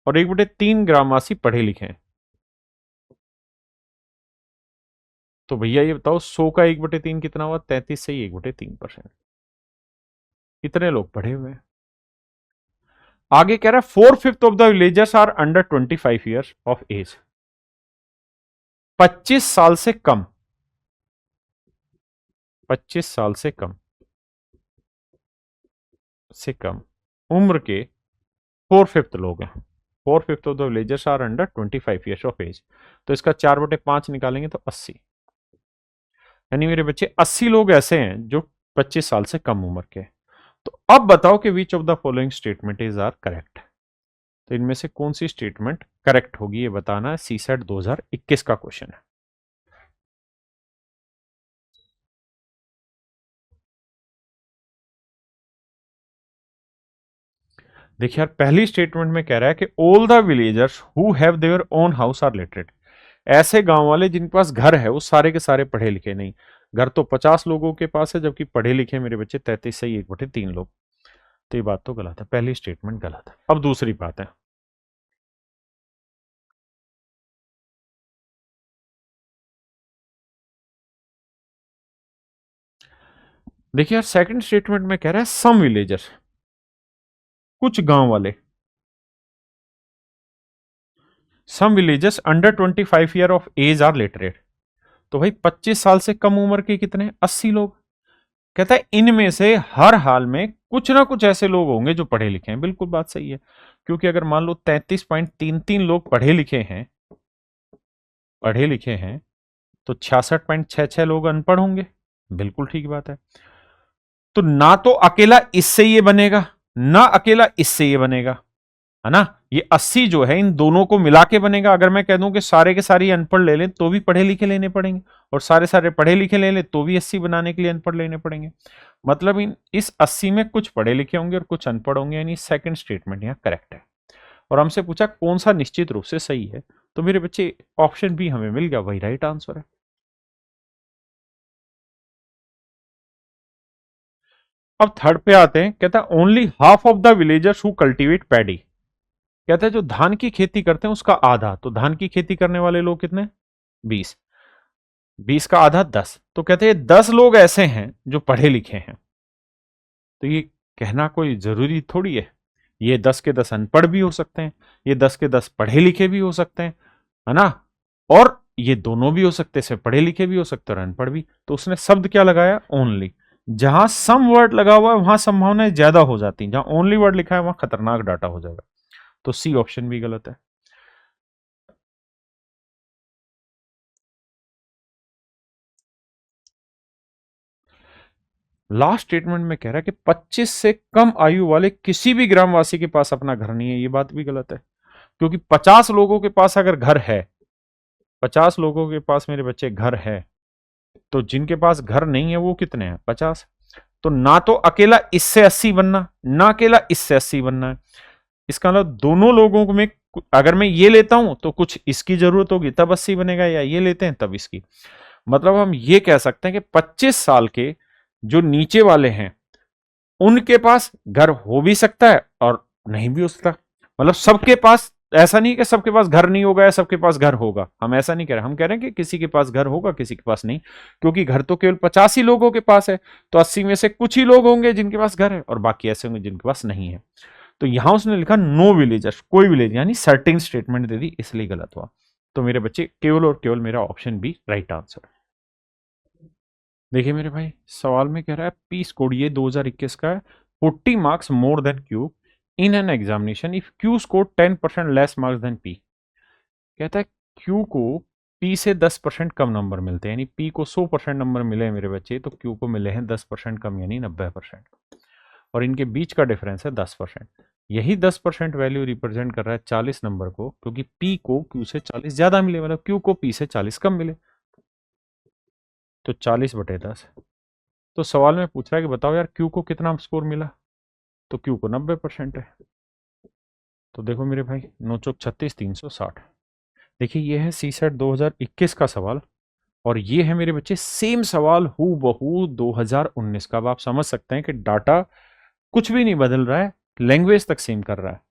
और 1/3 ग्रामवासी पढ़े लिखे हैं। तो भैया ये बताओ, 100 का 1/3 कितना हुआ? 33 से ही 1/3%। इतने लोग पढ़े हुए हैं। आगे कह रहा है 4/5 of the villagers are under 25 years of age. 25 साल से कम, 25 साल से कम उम्र के 4/5 लोग हैं। 4/5 of the villagers are under 25 years of age. तो इसका 4/5 निकालेंगे तो 80। यानी मेरे बच्चे 80 लोग ऐसे हैं जो 25 साल से कम उम्र के। तो अब बताओ कि which of the following statement is are correct. तो इनमें से कौन सी स्टेटमेंट करेक्ट होगी ये बताना है। सीसेट 2021 का क्वेश्चन है। देखिए यार, पहली स्टेटमेंट में कह रहा है कि all the villagers who have their own house are literate. ऐसे गांव वाले जिनके पास घर है वो सारे के सारे पढ़े लिखे नहीं। घर तो 50 लोगों के पास है, जबकि पढ़े लिखे मेरे बच्चे 33 से ही 1/3 लोग। तो ये बात तो गलत है, पहली स्टेटमेंट गलत है। अब दूसरी बात है, देखिए यार, सेकंड स्टेटमेंट में कह रहा है सम विलेजर्स, कुछ गांव वाले, some villagers under 25 year of age are literate. तो भाई 25 साल से कम उम्र के कितने? 80 लोग। कहता है इनमें से हर हाल में कुछ ना कुछ ऐसे लोग होंगे जो पढ़े लिखे हैं। बिल्कुल बात सही है, क्योंकि अगर मान लो 33.33 लोग पढ़े लिखे हैं तो 66.66 लोग अनपढ़ होंगे। बिल्कुल ठीक बात है। तो ना तो अकेला इससे ये बनेगा, ना अकेला इससे ये बनेगा, है ना। ये 80 जो है इन दोनों को मिला के बनेगा। अगर मैं कह दूं कि सारे के सारे अनपढ़ ले लें तो भी पढ़े लिखे लेने पड़ेंगे, और सारे सारे पढ़े लिखे ले लें तो भी 80 बनाने के लिए अनपढ़ लेने पड़ेंगे। मतलब इस 80 में कुछ पढ़े लिखे होंगे और कुछ अनपढ़ होंगे, यानी सेकंड स्टेटमेंट यहां करेक्ट है। और हमसे पूछा कौन सा निश्चित रूप से सही है, तो मेरे बच्चे ऑप्शन बी हमें मिल गया, वही राइट आंसर है। अब थर्ड पे आते हैं। कहता है only half of the villagers who cultivate paddy. कहता है जो धान की खेती करते हैं उसका आधा। तो धान की खेती करने वाले लोग कितने? 20। 20 का आधा 10। तो कहते हैं 10 लोग ऐसे हैं जो पढ़े लिखे हैं। तो ये कहना कोई जरूरी थोड़ी है, ये 10 के 10 अनपढ़ भी हो सकते हैं, ये 10 के 10 पढ़े लिखे भी हो सकते हैं, है ना। और ये दोनों भी हो सकते हैं, पढ़े लिखे भी हो सकते हैं और अनपढ़ भी। तो उसने शब्द क्या लगाया? ओनली। जहां सम वर्ड लगा हुआ है वहां संभावनाएं ज्यादा हो जाती हैं, जहां ओनली वर्ड लिखा है वहां खतरनाक डाटा हो जाएगा। तो सी ऑप्शन भी गलत है। लास्ट स्टेटमेंट में कह रहा है कि 25 से कम आयु वाले किसी भी ग्रामवासी के पास अपना घर नहीं है। ये बात भी गलत है, क्योंकि 50 लोगों के पास अगर घर है, 50 लोगों के पास मेरे बच्चे घर है, तो जिनके पास घर नहीं है वो कितने हैं? 50। तो ना तो अकेला इससे 80 बनना, ना अकेला इससे 80 बनना है। इसका मतलब दोनों लोगों में अगर मैं ये लेता हूं तो कुछ इसकी जरूरत होगी तब 80 बनेगा, या ये लेते हैं तब इसकी। मतलब हम ये कह सकते हैं कि 25 साल के जो नीचे वाले हैं उनके पास घर हो भी सकता है और नहीं भी हो सकता। मतलब सबके पास, ऐसा नहीं कि सबके पास घर नहीं होगा या सबके पास घर होगा, हम ऐसा नहीं कह रहे। हम कह रहे हैं कि किसी के पास घर होगा, किसी के पास नहीं, क्योंकि घर तो केवल 50 ही लोगों के पास है। तो 80 में से कुछ ही लोग होंगे जिनके पास घर है और बाकी ऐसे होंगे जिनके पास नहीं है। तो यहां उसने लिखा नो विलेजर्स, कोई विलेज, यानी सर्टेन स्टेटमेंट दे दी, इसलिए गलत हुआ। तो मेरे बच्चे केवल और केवल मेरा ऑप्शन बी राइट आंसर। देखिए मेरे भाई, सवाल में कह रहा है पी स्कोर ये 2021 का है, 40 marks more than Q in an examination if Q score 10% less marks than P. कहता है क्यू को पी से 10% कम नंबर मिलते हैं, यानी पी को 100% नंबर मिले हैं मेरे बच्चे, तो क्यू को मिले हैं 10% कम, यानी 90%। और इनके बीच का डिफरेंस है 10%। यही 10% वैल्यू रिप्रेजेंट कर रहा है 40 नंबर को, क्योंकि पी को क्यू से 40 ज्यादा मिले, मतलब क्यू को पी से 40 कम मिले। तो 40/10। तो सवाल में पूछ रहा है कि बताओ यार क्यू को कितना स्कोर मिला, तो क्यू को 90% है। तो देखो मेरे भाई, 9 × 36 360। देखिए ये है सी सेट 2021 का सवाल, और ये है मेरे बच्चे सेम सवाल हु बहू 2019 का। अब आप समझ सकते हैं कि डाटा कुछ भी नहीं बदल रहा है, लैंग्वेज तक सेम कर रहा है।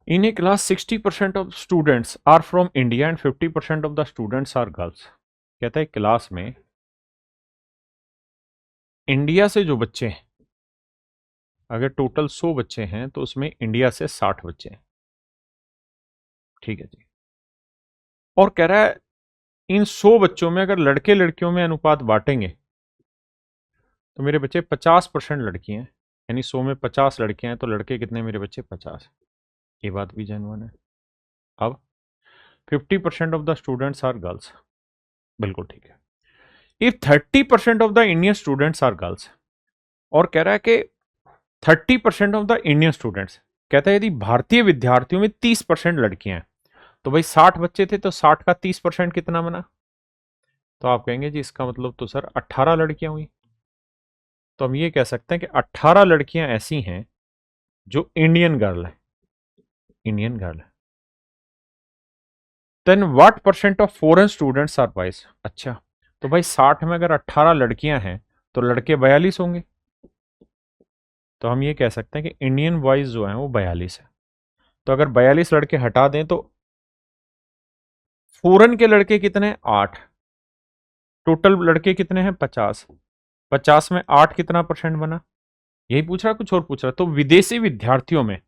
In a class 60% of students are from India and 50% of the students are girls. कहता है क्लास में इंडिया से जो बच्चे हैं, अगर टोटल 100 बच्चे हैं तो उसमें इंडिया से 60 बच्चे हैं। ठीक है जी। और कह रहा है इन 100 बच्चों में अगर लड़के लड़कियों में अनुपात बांटेंगे तो मेरे बच्चे 50% लड़कियां हैं, यानी 100 में 50 लड़कियां हैं, तो लड़के कितने मेरे बच्चे? 50। ये बात भी जेन्युइन है। अब 50% of the students are girls, बिल्कुल ठीक है। If 30% of the Indian students are girls, और कह रहा है कि 30% ऑफ द इंडियन स्टूडेंट्स, कहता है यदि भारतीय विद्यार्थियों में 30% लड़कियां हैं, तो भाई 60 बच्चे थे तो 60 का 30% कितना बना? तो आप कहेंगे जी इसका मतलब तो सर 18 लड़कियां हुई। तो हम ये कह सकते हैं कि 18 लड़कियां ऐसी हैं जो इंडियन गर्ल है, इंडियन गर्ल है। Then what percent of foreign students are boys? अच्छा, तो भाई 60 में अगर 18 लड़कियां हैं तो लड़के 42 होंगे। तो हम ये कह सकते हैं कि इंडियन बॉयज जो हैं वो 42 है। तो अगर 42 लड़के हटा दें तो फॉरेन के लड़के कितने? 8। टोटल लड़के कितने हैं? 50। 50 में 8 कितना परसेंट बना? यही पूछ रहा है, कुछ और पूछ रहा है? तो विदेशी विद्यार्थियों में,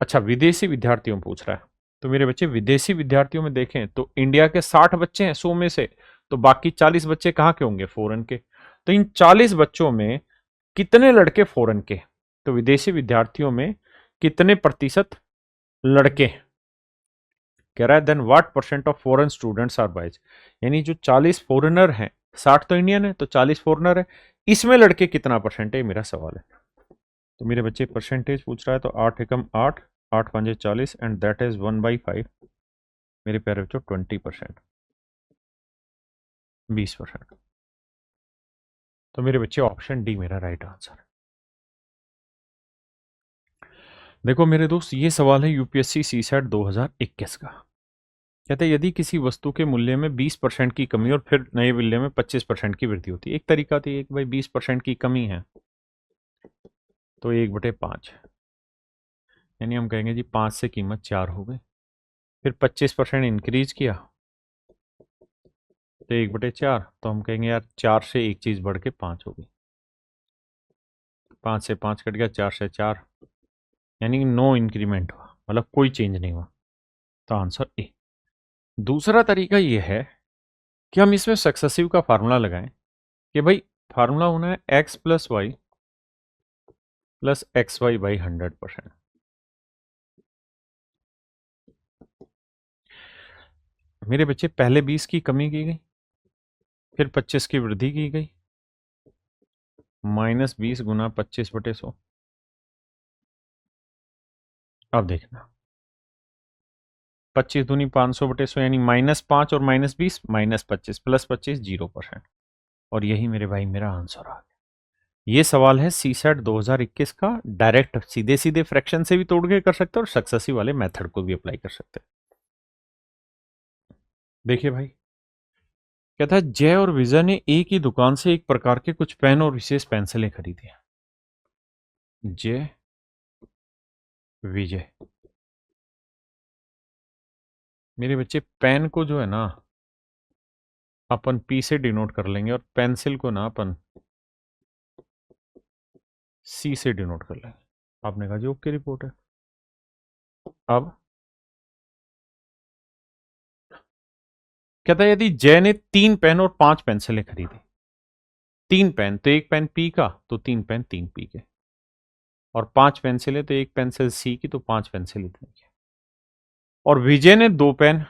अच्छा विदेशी विद्यार्थियों में पूछ रहा है। तो मेरे बच्चे विदेशी विद्यार्थियों में देखें तो इंडिया के 60 बच्चे हैं 100 में से, तो बाकी 40 बच्चे कहाँ के होंगे? फॉरेन के। तो इन 40 बच्चों में कितने लड़के फॉरेन के? तो विदेशी विद्यार्थियों में कितने प्रतिशत लड़के? कह रहा है then what percent of foreign students are boys, यानी जो 40 फॉरेनर हैं, 60 तो इंडियन है, तो 40 फॉरेनर है, इसमें लड़के कितना परसेंट है, मेरा सवाल है। तो मेरे बच्चे परसेंटेज पूछ रहा है, तो 8 एकम 8, 8 5 40 एंड दैट इज 1/5। मेरे प्यारे बच्चों 20%, 20%। तो मेरे बच्चे ऑप्शन डी मेरा राइट आंसर है। देखो मेरे दोस्त, ये सवाल है यूपीएससी सीसैट 2021 का। कहते हैं यदि किसी वस्तु के मूल्य में 20% की कमी और फिर नए मूल्य में 25% की वृद्धि होती है। एक तरीका थी, एक भाई 20% की कमी है तो 1/5, यानी हम कहेंगे जी 5 से कीमत 4 हो गई। फिर 25% इंक्रीज किया तो 1/4, तो हम कहेंगे यार 4 से एक चीज बढ़ के 5 हो गई। 5 से 5 कट गया, 4 से 4, यानी नो इंक्रीमेंट हुआ, मतलब कोई चेंज नहीं हुआ। तो आंसर ए। दूसरा तरीका यह है कि हम इसमें सक्सेसिव का फार्मूला लगाएं कि भाई फार्मूला होना है x plus y plus x y by 100%। मेरे बच्चे पहले 20 की कमी की गई, फिर 25 की वृद्धि की गई, -20 गुना 25/100। अब देखना 25 दूनी 500/100, यानी -5 और -20 -25 प्लस 25 0%। और यही मेरे भाई मेरा आंसर आ गया। ये सवाल है सीसैट 2021 का। डायरेक्ट सीधे सीधे फ्रैक्शन से भी तोड़ के कर सकते हैं और सक्सेसिव वाले मेथड को भी अप्लाई कर सकते हैं। देखिए भाई, कहता है जय और विजय ने एक ही दुकान से एक प्रकार के कुछ पेन और विशेष पेंसिलें खरीदी। जय विजय, मेरे बच्चे पेन को जो है ना अपन पी से डिनोट कर लेंगे और पेंसिल को ना अपन सी से डिनोट कर लेंगे। आपने कहा जी ओके रिपोर्ट है। अब कहता है यदि जय ने 3 पेन और 5 पेंसिलें खरीदी, 3 पेन तो 1 पेन पी का, तो 3 पेन 3 पी के, और 5 पेंसिलें तो 1 पेंसिल सी की, तो 5 पेंसिल इतने की। और विजय ने 2 पेन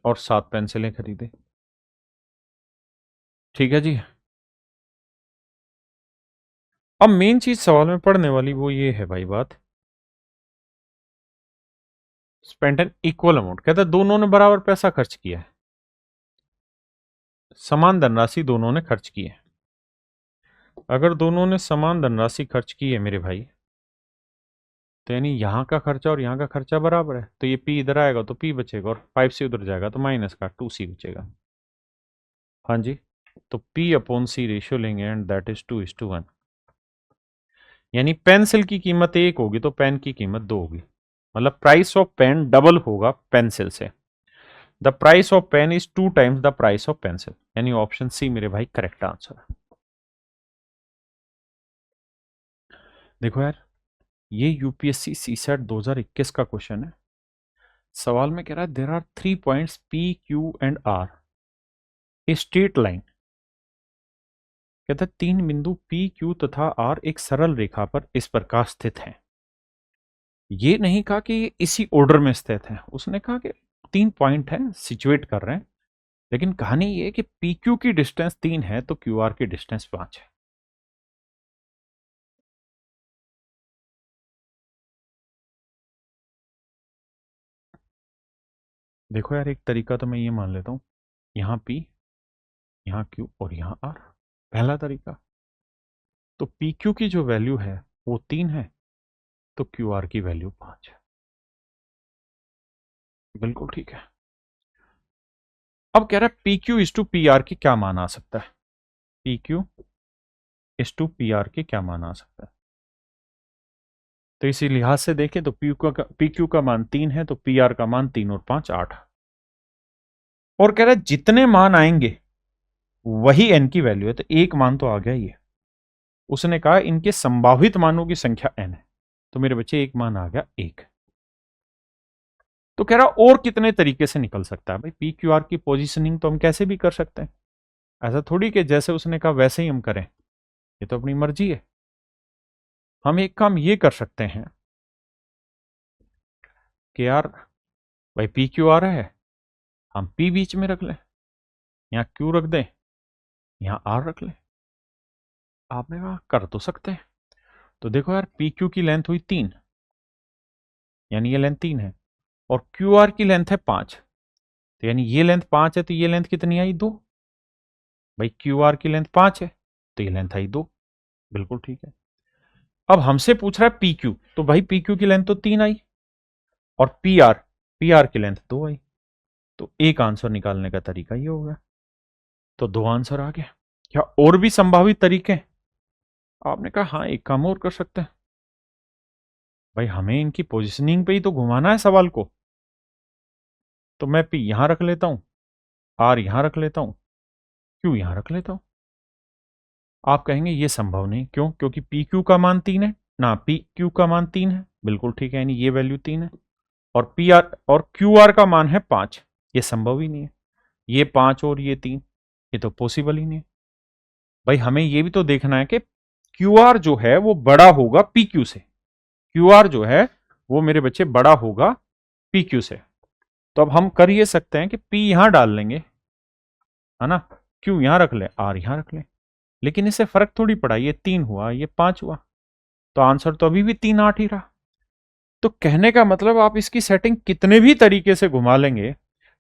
और 7 पेंसिलें खरीदे। ठीक है जी। अब मेन चीज सवाल में पढ़ने वाली वो ये है भाई बात, स्पेंड एन इक्वल अमाउंट। कहता है दोनों ने बराबर पैसा खर्च किया है, समान धनराशि दोनों ने खर्च की है। अगर दोनों ने समान धनराशि खर्च की है मेरे भाई, तो यानी यहां का खर्चा और यहां का खर्चा बराबर है, तो ये पी इधर आएगा तो पी बचेगा, और 5 से उधर जाएगा तो माइनस का 2c बचेगा। हाँ जी, तो P अपॉन सी रेशियो लेंगे एंड दैट इज 2:1। यानी पेंसिल की कीमत 1 होगी तो पेन की कीमत 2 होगी, मतलब प्राइस ऑफ पेन डबल होगा पेंसिल से। The price of pen is 2 times the price of pencil, यानी ऑप्शन सी मेरे भाई करेक्ट आंसर है। देखो यार, ये यूपीएससी सीसैट 2021 का क्वेश्चन है। सवाल में कह रहा है there are 3 points P Q and R, a straight line. कहता है 3 बिंदु पी क्यू तथा आर एक सरल रेखा पर इस प्रकार स्थित हैं। ये नहीं कहा कि इसी ऑर्डर में स्थित हैं, उसने कहा कि 3 पॉइंट हैं, सिचुएट कर रहे हैं। लेकिन कहानी ये है कि पी क्यू की डिस्टेंस 3 है तो क्यू आर की डिस्टेंस 5 है। देखो यार, एक तरीका तो मैं ये मान लेता हूं, यहां पी, यहां क्यू और यहां आर, पहला तरीका। तो पी क्यू की जो वैल्यू है वो 3 है, तो क्यू आर की वैल्यू 5 है। बिल्कुल ठीक है। अब कह रहा है P Q is to P R की क्या मान आ सकता है, P Q is to P R की क्या मान आ सकता है। तो इसी लिहाज से देखें तो पी क्यू का मान 3 है, तो पी आर का मान 3 और 5 8। और कह रहा है जितने मान आएंगे वही एन की वैल्यू है, तो एक मान तो आ गया ही है। उसने कहा इनके संभावित मानों की संख्या एन है, तो मेरे बच्चे एक मान आ गया 1। तो कह रहा और कितने तरीके से निकल सकता है भाई। पी क्यू आर की पोजीशनिंग तो हम कैसे भी कर सकते हैं, ऐसा थोड़ी कि जैसे उसने कहा वैसे ही हम करें, ये तो अपनी मर्जी है। हम एक काम ये कर सकते हैं कि यार भाई पी क्यू आ रहा है, हम पी बीच में रख लें, यहाँ क्यू रख दें, यहाँ आर रख लें। आपने कहा कर तो सकते हैं। तो देखो यार पी क्यू की लेंथ हुई 3, यानी ये लेंथ 3 है, और क्यू आर की लेंथ है 5, तो यानी ये लेंथ 5 है, तो ये लेंथ कितनी आई 2। भाई क्यू आर की लेंथ 5 है तो ये लेंथ आई 2, बिल्कुल ठीक है। अब हमसे पूछ रहा है पी क्यू, तो भाई पी क्यू की लेंथ तो 3 आई, और पी आर की लेंथ 2 आई, तो एक आंसर निकालने का तरीका ये होगा। तो 2 आंसर आ गए। क्या और भी संभावित तरीके हैं? आपने कहा हाँ एक काम और कर सकते हैं। भाई हमें इनकी पोजीशनिंग पे ही तो घुमाना है सवाल को, तो मैं पी यहां रख लेता हूं, आर यहां रख लेता हूं, क्यू यहां रख लेता हूं। आप कहेंगे ये संभव नहीं, क्यों? क्योंकि पी क्यू का मान 3 है ना, पी क्यू का मान 3 है, बिल्कुल ठीक है, यानी ये वैल्यू 3 है, और पी आर और क्यू आर का मान है 5, ये संभव ही नहीं है। ये 5 और ये 3, ये तो पॉसिबल ही नहीं है। भाई हमें ये भी तो देखना है कि क्यू आर जो है वो बड़ा होगा पी क्यू से, क्यू आर जो है वो मेरे बच्चे बड़ा होगा पी क्यू से। तो अब हम कर ये सकते हैं कि पी यहां डाल लेंगे, है ना, क्यू यहां रख ले, आर यहां रख ले, लेकिन इससे फर्क थोड़ी पड़ा, ये 3 हुआ ये 5 हुआ, तो आंसर तो अभी भी 3 8 ही रहा। तो कहने का मतलब आप इसकी सेटिंग कितने भी तरीके से घुमा लेंगे,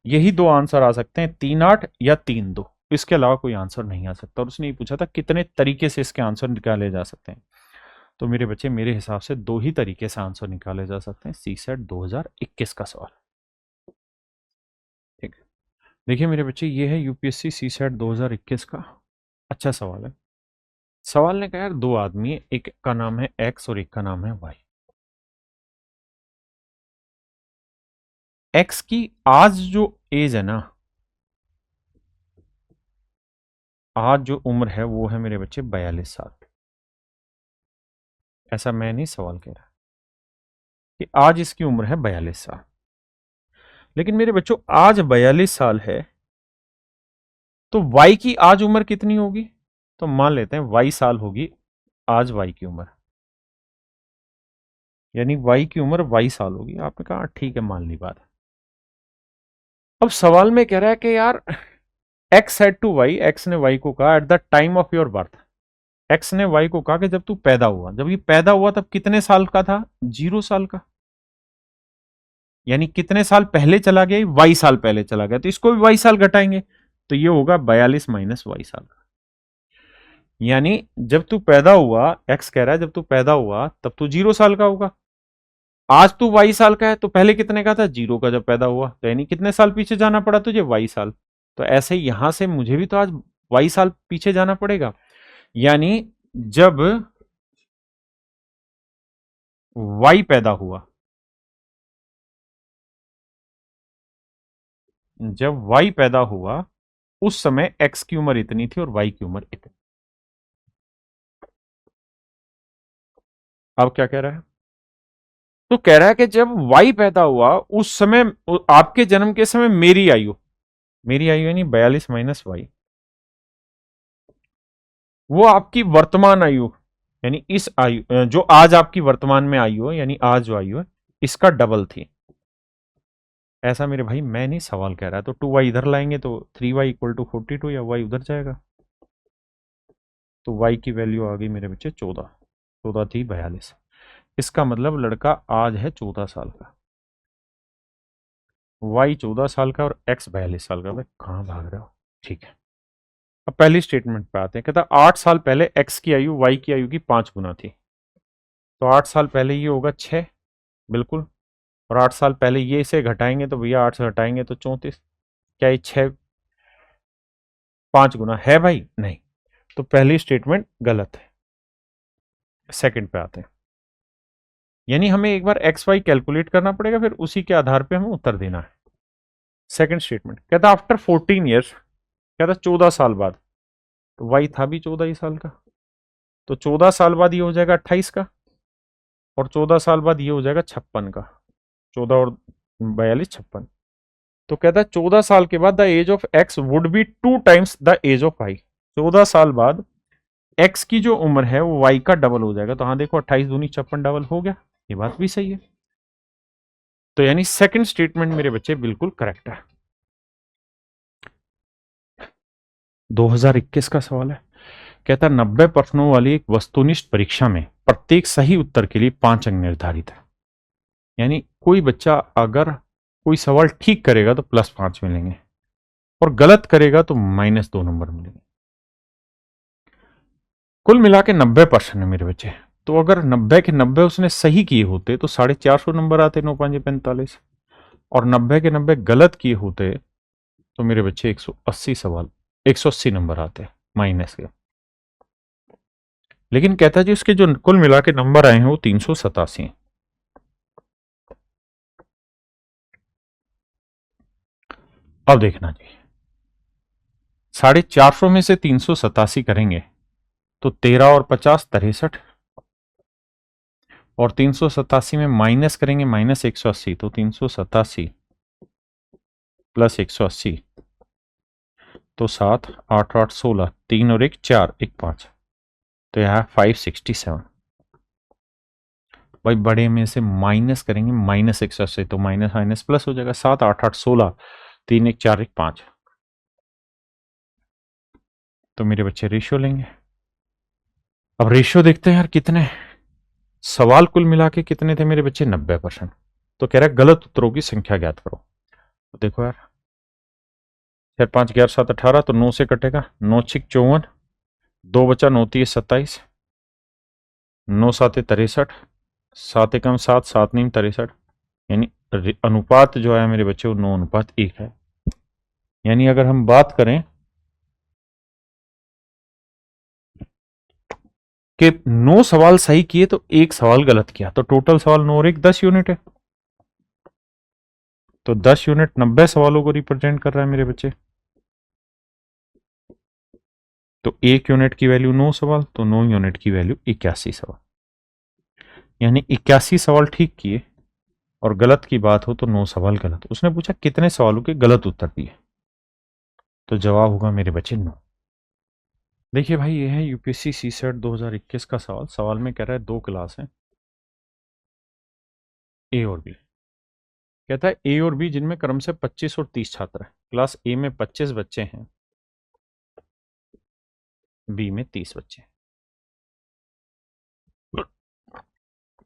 यही 2 आंसर आ सकते हैं, 3 8 या 3 2, इसके अलावा कोई आंसर नहीं आ सकता। और उसने ये पूछा था कितने तरीके से इसके आंसर निकाले जा सकते हैं, तो मेरे बच्चे मेरे हिसाब से 2 ही तरीके से आंसर निकाले जा सकते हैं। सी सेट 2021 का सवाल, ठीक है। देखिए मेरे बच्चे ये है यूपीएससी सी सेट 2021 का, अच्छा सवाल है। सवाल ने कहा यार 2 आदमी है, एक का नाम है एक्स और एक का नाम है वाई। एक्स की आज जो एज है ना, आज जो उम्र है वो है मेरे बच्चे 42 साल। ऐसा मैं नहीं सवाल कह रहा कि आज इसकी उम्र है 42 साल, लेकिन मेरे बच्चों आज 42 साल है, तो वाई की आज उम्र कितनी होगी? तो मान लेते हैं वाई साल होगी आज वाई की उम्र, यानी वाई की उम्र वाई साल होगी। आपने कहा ठीक है मान ली बात। अब सवाल में कह रहा है कि यार x said to y, x ने वाई को कहा at the time of your birth, x ने वाई को कहा कि जब तू पैदा हुआ, जब ये पैदा हुआ तब कितने साल का था? 0 साल का, यानी कितने साल पहले चला गया? वाई साल पहले चला गया, तो इसको भी वाई साल घटाएंगे, तो ये होगा 42 माइनस वाई साल का। यानी जब तू पैदा हुआ, एक्स कह रहा है जब तू पैदा हुआ तब तू 0 साल का होगा, आज तू वाई साल का है, तो पहले कितने का था? 0 का जब पैदा हुआ, तो यानी कितने साल पीछे जाना पड़ा तुझे? वाई साल। तो ऐसे ही यहां से मुझे भी तो आज वाई साल पीछे जाना पड़ेगा, यानी जब वाई पैदा हुआ, जब वाई पैदा हुआ उस समय एक्स की उम्र इतनी थी और वाई की उम्र इतनी। अब क्या कह रहा है? तो कह रहा है कि जब वाई पैदा हुआ उस समय, आपके जन्म के समय मेरी आयु यानी 42 माइनस वाई, वो आपकी वर्तमान आयु, यानी इस आयु जो आज आपकी वर्तमान में आयु है, यानी आज जो आयु है इसका डबल थी। ऐसा मेरे भाई मैं नहीं सवाल कह रहा है। तो 2y इधर लाएंगे तो 3y इक्वल टू 42, या y उधर जाएगा, तो y की वैल्यू आ गई मेरे बच्चे 14, 14 थी 42। इसका मतलब लड़का आज है 14 साल का, y 14 साल का और x 42 साल का। भाई कहाँ भाग रहे हो? ठीक है, अब पहली स्टेटमेंट पे आते हैं। कहता 8 साल पहले x की आयु y की आयु की 5 गुना थी, तो 8 साल पहले ये होगा 6, बिल्कुल, और 8 साल पहले ये इसे घटाएंगे तो भैया 8 से घटाएंगे तो 34, क्या ये 6 5 गुना है? भाई नहीं, तो पहली स्टेटमेंट गलत है। सेकंड पे आते हैं, यानी हमें एक बार एक्स वाई कैलकुलेट करना पड़ेगा, फिर उसी के आधार पे हमें उत्तर देना है। सेकंड स्टेटमेंट कहता आफ्टर 14 ईयर्स, कहता 14 साल बाद, तो वाई था भी 14 ही साल का, तो 14 साल बाद ये हो जाएगा 28 का, और 14 साल बाद ये हो जाएगा 56 का, 14 और 42 56। तो कहता है 14 साल के बाद the age of x would be 2 times the age of y. 14 साल बाद एक्स की जो उम्र है वो वाई का डबल हो जाएगा। तो हाँ देखो 28 दूनी 56 डबल हो गया, ये बात भी सही है। तो यानी सेकंड स्टेटमेंट मेरे बच्चे बिल्कुल करेक्ट है। 2021 का सवाल है, कहता है 90 प्रश्नों वाली एक वस्तुनिष्ठ परीक्षा में प्रत्येक सही उत्तर के लिए 5 अंक निर्धारित है। यानी कोई बच्चा अगर कोई सवाल ठीक करेगा तो +5 मिलेंगे और गलत करेगा तो -2 नंबर मिलेंगे। कुल मिला के 90 प्रश्न है मेरे बच्चे। तो अगर 90 के 90 उसने सही किए होते तो 450 नंबर आते, 9 5 45। और 90 के 90 गलत किए होते तो मेरे बच्चे 180 सवाल 180 नंबर आते माइनस के। लेकिन कहता है जी उसके जो कुल मिला के नंबर आए हैं वो 387 हैं। अब देखना जी, 450 में से 387 करेंगे तो 13 और 50 63, और 387 में माइनस करेंगे -180 तो 387 + 180 तो 7 8 8 16, 3 और 1 4 1 5, तो यह 567। भाई बड़े में से माइनस करेंगे -180 तो माइनस माइनस प्लस हो जाएगा, 7 8 8 16, 3 1 4 1 5। तो मेरे बच्चे रेशियो लेंगे। अब रेशियो देखते हैं यार कितने सवाल कुल मिला के कितने थे मेरे बच्चे, 90%। तो कह रहा है गलत उत्तरों की संख्या ज्ञात करो। तो देखो यार 4 5 11 7 18, तो 9 से कटेगा, 9 6 54, 2 बचा, 9 3 27, 9 7 63, 7 एकम 7, 7 9 63। यानी अनुपात जो है मेरे बच्चे वो 9:1 है। यानी अगर हम बात करें कि 9 सवाल सही किए तो 1 सवाल गलत किया, तो टोटल सवाल 9 और 1 10 यूनिट है। तो 10 यूनिट 90 सवालों को रिप्रेजेंट कर रहा है मेरे बच्चे। तो 1 यूनिट की वैल्यू 9 सवाल, तो 9 यूनिट की वैल्यू 81 सवाल। यानी 81 सवाल ठीक किए और गलत की बात हो तो 9 सवाल गलत। उसने पूछा कितने सवालों के गलत उत्तर दिए, तो जवाब होगा मेरे बच्चे 9। देखिए भाई ये है यूपीएससी सीसेट 2021 का सवाल। सवाल में कह रहा है 2 क्लास है ए और बी। कहता है ए और बी जिनमें क्रम से 25 और 30 छात्र हैं। क्लास ए में 25 बच्चे हैं, बी में 30 बच्चे हैं।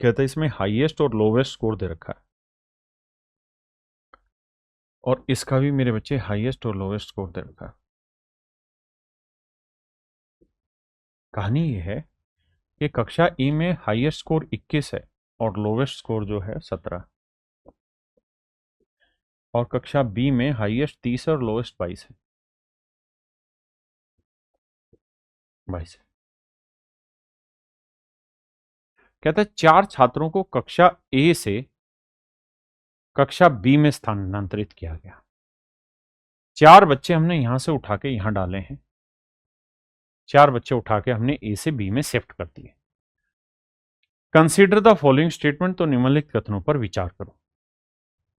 कहता है इसमें हाईएस्ट और लोवेस्ट स्कोर दे रखा है, और इसका भी मेरे बच्चे हाईएस्ट और लोवेस्ट स्कोर दे रखा है। कहानी ये है कि कक्षा ई में हाईएस्ट स्कोर 21 है और लोवेस्ट स्कोर जो है 17, और कक्षा बी में हाईएस्ट 30 है और लोवेस्ट 22 है। 22 है। कहता है 4 छात्रों को कक्षा ए से कक्षा बी में स्थानांतरित किया गया। 4 बच्चे हमने यहां से उठा के यहां डाले हैं, 4 बच्चे उठा के हमने ए से बी में शिफ्ट कर दिए। कंसीडर द फॉलोइंग स्टेटमेंट, तो निम्नलिखित कथनों पर विचार करो।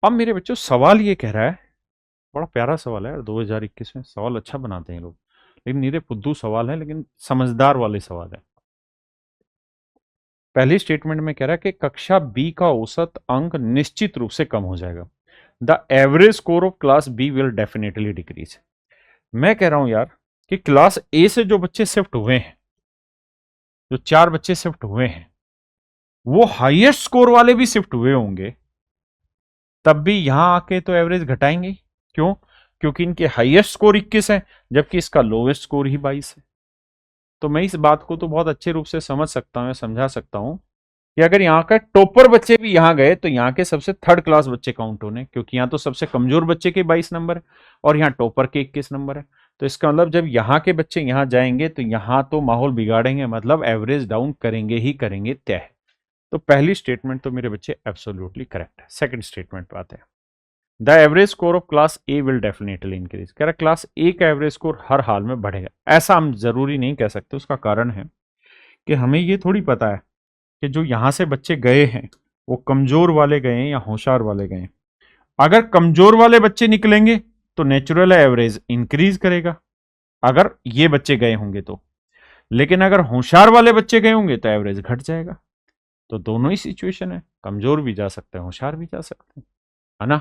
अब मेरे बच्चों सवाल ये कह रहा है, बड़ा प्यारा सवाल है 2021 में सवाल अच्छा बनाते हैं लोग, लेकिन नीरे फुद्दू सवाल है लेकिन समझदार वाले सवाल है। पहली स्टेटमेंट में कह रहा है कि कक्षा बी का औसत अंक निश्चित रूप से कम हो जाएगा। The average score of class B will definitely decrease. मैं कह रहा हूं यार कि क्लास ए से जो बच्चे शिफ्ट हुए हैं, जो 4 बच्चे शिफ्ट हुए हैं, वो हाईएस्ट स्कोर वाले भी शिफ्ट हुए होंगे, तब भी यहां आके तो एवरेज घटाएंगे। क्यों? क्योंकि इनके हाईएस्ट स्कोर 21 है जबकि इसका लोवेस्ट स्कोर ही 22 है। तो मैं इस बात को तो बहुत अच्छे रूप से समझ सकता हूं, समझा सकता हूं कि अगर यहाँ का टॉपर बच्चे भी यहां गए तो यहाँ के सबसे थर्ड क्लास बच्चे काउंट होने, क्योंकि यहाँ तो सबसे कमजोर बच्चे के 22 नंबर है और यहाँ टॉपर के 21 नंबर है। तो इसका मतलब जब यहाँ के बच्चे यहाँ जाएंगे तो यहाँ तो माहौल बिगाड़ेंगे, मतलब एवरेज डाउन करेंगे ही करेंगे, तय है। तो पहली स्टेटमेंट तो मेरे बच्चे एब्सोल्युटली करेक्ट है। सेकंड स्टेटमेंट पे आते हैं। The average score of class A will definitely increase. कह रहा क्लास ए का एवरेज स्कोर हर हाल में बढ़ेगा। ऐसा हम जरूरी नहीं कह सकते, उसका कारण है कि हमें ये थोड़ी पता है कि जो यहां से बच्चे गए हैं वो कमजोर वाले गए हैं या होशियार वाले गए हैं। अगर कमजोर वाले बच्चे निकलेंगे तो नेचुरल एवरेज इंक्रीज करेगा, अगर ये बच्चे गए होंगे तो। लेकिन अगर होशियार वाले बच्चे गए होंगे तो एवरेज घट जाएगा। तो दोनों ही सिचुएशन है, कमजोर भी जा सकते हैं, होशियार भी जा सकते हैं, है ना।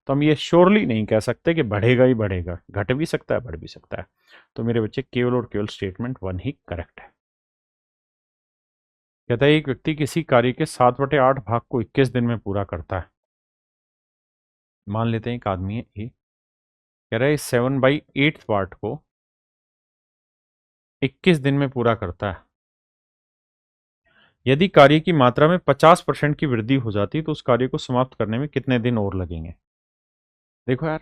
तो हम ये श्योरली नहीं कह सकते कि बढ़ेगा ही बढ़ेगा, घट भी सकता है, बढ़ भी सकता है। तो मेरे बच्चे केवल और केवल स्टेटमेंट 1 ही करेक्ट है। कहता है एक व्यक्ति किसी कार्य के 7/8 भाग को 21 दिन में पूरा करता है। मान लेते हैं एक आदमी है ए, कह रहा है 7/8 पार्ट को 21 दिन में पूरा करता है। यदि कार्य की मात्रा में 50% की वृद्धि हो जाती तो उस कार्य को समाप्त करने में कितने दिन और लगेंगे। देखो यार,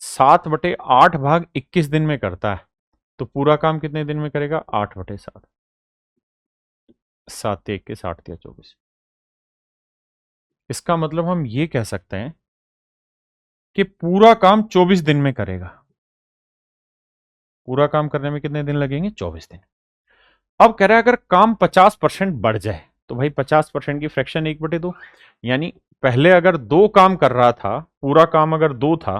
7/8 भाग 21 दिन में करता है, तो पूरा काम कितने दिन में करेगा, 8/7। 7 21 8 24। इसका मतलब हम ये कह सकते हैं कि पूरा काम 24 दिन में करेगा। पूरा काम करने में कितने दिन लगेंगे, 24 दिन। अब कह रहा है अगर काम 50% बढ़ जाए, तो भाई 50% की फ्रैक्शन 1/2, यानी पहले अगर 2 काम कर रहा था, पूरा काम अगर 2 था,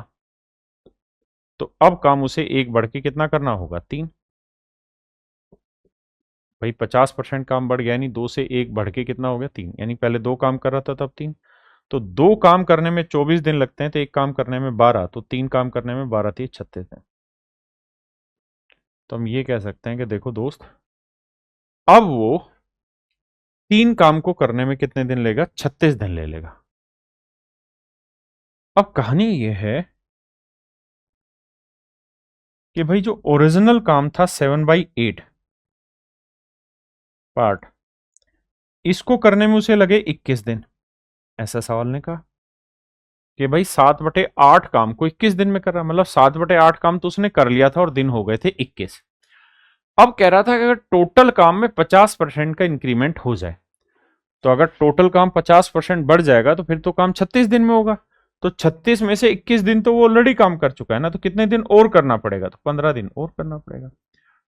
तो अब काम उसे 1 बढ़ के कितना करना होगा, 3। भाई 50% काम बढ़ गया, यानी 2 से 1 बढ़ के कितना हो गया, 3। यानी पहले 2 काम कर रहा था तब 3। तो 2 काम करने में 24 दिन लगते हैं, तो 1 काम करने में 12, तो 3 काम करने में 12 3 36 दिन। तो हम ये कह सकते हैं कि देखो दोस्त, अब वो 3 काम को करने में कितने दिन लेगा, 36 दिन ले लेगा। अब कहानी ये है कि भाई जो ओरिजिनल काम था 7/8 पार्ट, इसको करने में उसे लगे 21 दिन। ऐसा सवाल ने कहा कि भाई 7/8 काम को 21 दिन में कर रहा, मतलब 7/8 काम तो उसने कर लिया था और दिन हो गए थे 21। अब कह रहा था कि अगर टोटल काम में 50% का इंक्रीमेंट हो जाए, तो अगर टोटल काम 50% बढ़ जाएगा तो फिर तो काम 36 दिन में होगा। तो 36 में से 21 दिन तो वो ऑलरेडी काम कर चुका है ना, तो कितने दिन और करना पड़ेगा, तो 15 दिन और करना पड़ेगा।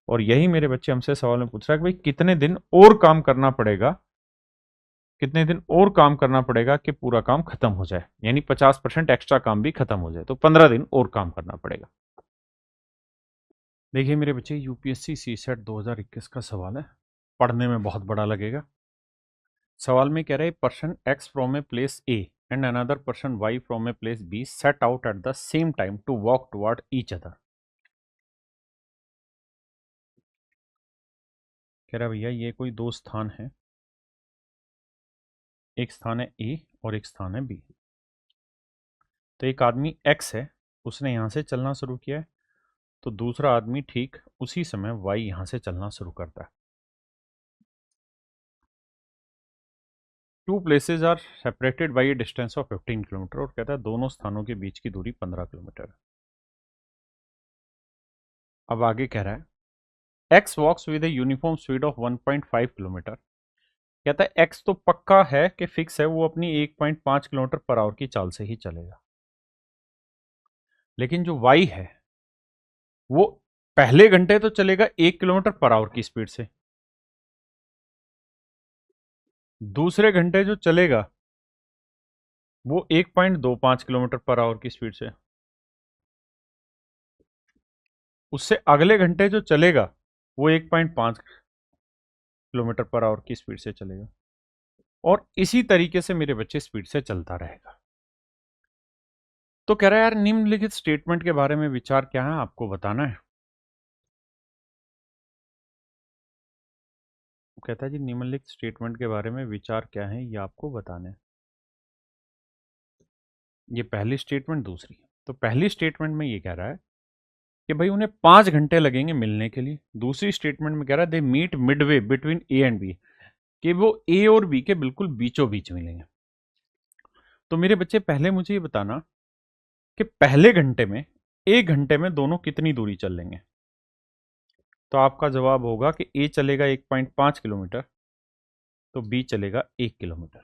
और यही मेरे बच्चे हमसे सवाल में पूछ रहा है कि भाई कितने दिन और काम करना पड़ेगा, कितने दिन और काम करना पड़ेगा कि पूरा काम खत्म हो जाए, यानी 50% एक्स्ट्रा काम भी खत्म हो जाए, तो 15 दिन और काम करना पड़ेगा। देखिए मेरे बच्चे, यूपीएससी सीसेट 2021 का सवाल है, पढ़ने में बहुत बड़ा लगेगा। सवाल में कह रहे हैं person x from a place A and another person y from a place B set out at the same time to walk toward each other. कह रहा भैया ये कोई 2 स्थान है, एक स्थान है ए और एक स्थान है बी। तो एक आदमी एक्स है, उसने यहां से चलना शुरू किया है, तो दूसरा आदमी ठीक उसी समय वाई यहां से चलना शुरू करता है। Two places are separated by a distance of 15 kilometre, और कहता है दोनों स्थानों के बीच की दूरी 15 किलोमीटर। अब आगे कह रहा है x walks with a uniform speed of 1.5 kilometre. कहता है एक्स तो पक्का है कि फिक्स है, वो अपनी 1.5 किलोमीटर पर आवर की चाल से ही चलेगा। लेकिन जो वाई है वो पहले घंटे तो चलेगा 1 किलोमीटर पर आवर की स्पीड से, दूसरे घंटे जो चलेगा वो 1.25 किलोमीटर पर आवर की स्पीड से, उससे अगले घंटे जो चलेगा वो 1.5 किलोमीटर पर आवर की स्पीड से चलेगा, और इसी तरीके से मेरे बच्चे स्पीड से चलता रहेगा। तो कह रहा है यार निम्नलिखित स्टेटमेंट के बारे में विचार क्या है, आपको बताना है। कहता है जी निम्नलिखित स्टेटमेंट के बारे में विचार क्या है, ये आपको बताना है। ये पहली स्टेटमेंट, दूसरी। तो पहली स्टेटमेंट में ये कह रहा है कि भाई उन्हें 5 घंटे लगेंगे मिलने के लिए। दूसरी स्टेटमेंट में कह रहा है they meet midway between A and B, कि वो ए और बी के बिल्कुल बीचों बीच मिलेंगे। तो मेरे बच्चे पहले मुझे ये बताना कि पहले घंटे में, 1 घंटे में दोनों कितनी दूरी चल लेंगे। तो आपका जवाब होगा कि ए चलेगा 1.5 किलोमीटर, तो बी चलेगा 1 किलोमीटर,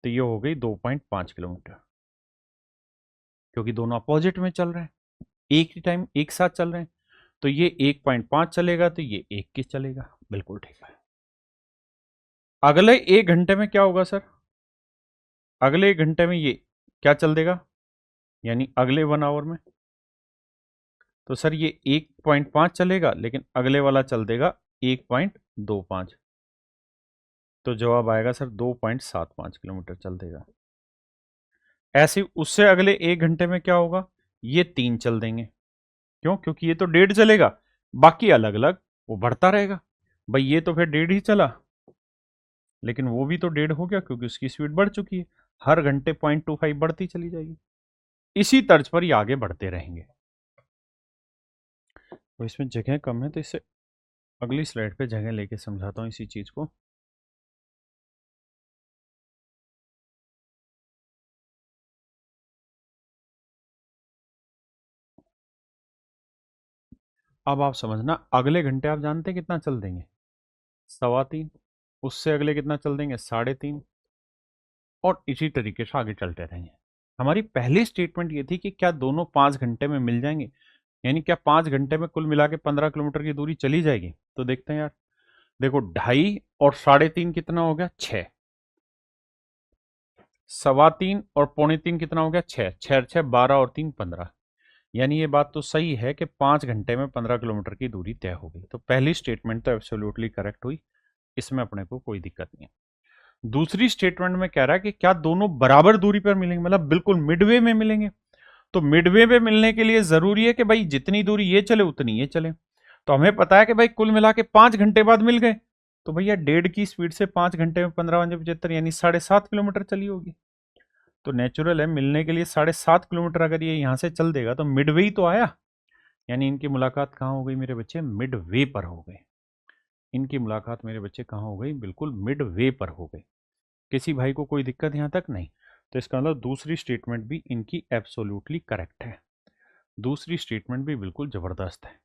तो ये हो गई 2.5 किलोमीटर, क्योंकि दोनों अपोजिट में चल रहे हैं, एक ही टाइम एक साथ चल रहे हैं। तो ये 1.5 चलेगा, तो ये 1 की चलेगा, बिल्कुल ठीक है। अगले 1 घंटे में क्या होगा सर, अगले 1 घंटे में ये क्या चल देगा, यानी अगले 1 आवर में। तो सर ये 1.5 चलेगा, लेकिन अगले वाला चल देगा 1.25। तो जवाब आएगा सर 2.75 किलोमीटर चल देगा। ऐसे उससे अगले 1 घंटे में क्या होगा, ये 3 चल देंगे। क्यों? क्योंकि ये तो 1.5 चलेगा, बाकी अलग अलग वो बढ़ता रहेगा। भाई ये तो फिर 1.5 ही चला, लेकिन वो भी तो 1.5 हो गया क्योंकि उसकी स्पीड बढ़ चुकी है। हर घंटे 0.25 बढ़ती चली जाएगी। इसी तर्ज पर ये आगे बढ़ते रहेंगे। तो इसमें जगह कम है, तो इसे अगली स्लाइड पे जगह लेके समझाता हूँ इसी चीज को। अब आप समझना, अगले घंटे आप जानते हैं कितना चल देंगे, 3.25। उससे अगले कितना चल देंगे, 3.5। और इसी तरीके से आगे चलते रहेंगे। हमारी पहली स्टेटमेंट ये थी कि क्या दोनों 5 घंटे में मिल जाएंगे, यानी क्या 5 घंटे में कुल मिला के 15 किलोमीटर की दूरी चली जाएगी। तो देखते हैं यार, देखो 2.5 और 3.5 कितना हो गया, 6। 3.25 और 3.25 कितना हो गया, 6। 6 6 12 और 3 15। यानी ये बात तो सही है कि 5 घंटे में 15 किलोमीटर की दूरी तय हो गई। तो पहली स्टेटमेंट तो एब्सोल्युटली करेक्ट हुई, इसमें अपने को कोई दिक्कत नहीं है। दूसरी स्टेटमेंट में कह रहा है कि क्या दोनों बराबर दूरी पर मिलेंगे, मतलब बिल्कुल मिडवे में मिलेंगे। तो मिडवे में मिलने के लिए जरूरी है कि भाई जितनी दूरी ये चले उतनी ये चले। तो हमें पता है कि भाई कुल मिला के 5 घंटे बाद मिल गए। तो भैया 1.5 की स्पीड से 5 घंटे में 15 यानी 7.5 किलोमीटर चली होगी। तो नेचुरल है, मिलने के लिए 7.5 किलोमीटर अगर ये यहां से चल देगा तो मिडवे ही तो आया। यानी इनकी मुलाकात कहाँ हो गई मेरे बच्चे, मिडवे पर हो गई। इनकी मुलाकात मेरे बच्चे कहाँ हो गई, बिल्कुल मिडवे पर हो गई। किसी भाई को कोई दिक्कत यहां तक नहीं। तो इसका मतलब दूसरी स्टेटमेंट भी इनकी एब्सोल्युटली करेक्ट है। दूसरी स्टेटमेंट भी बिल्कुल जबरदस्त है।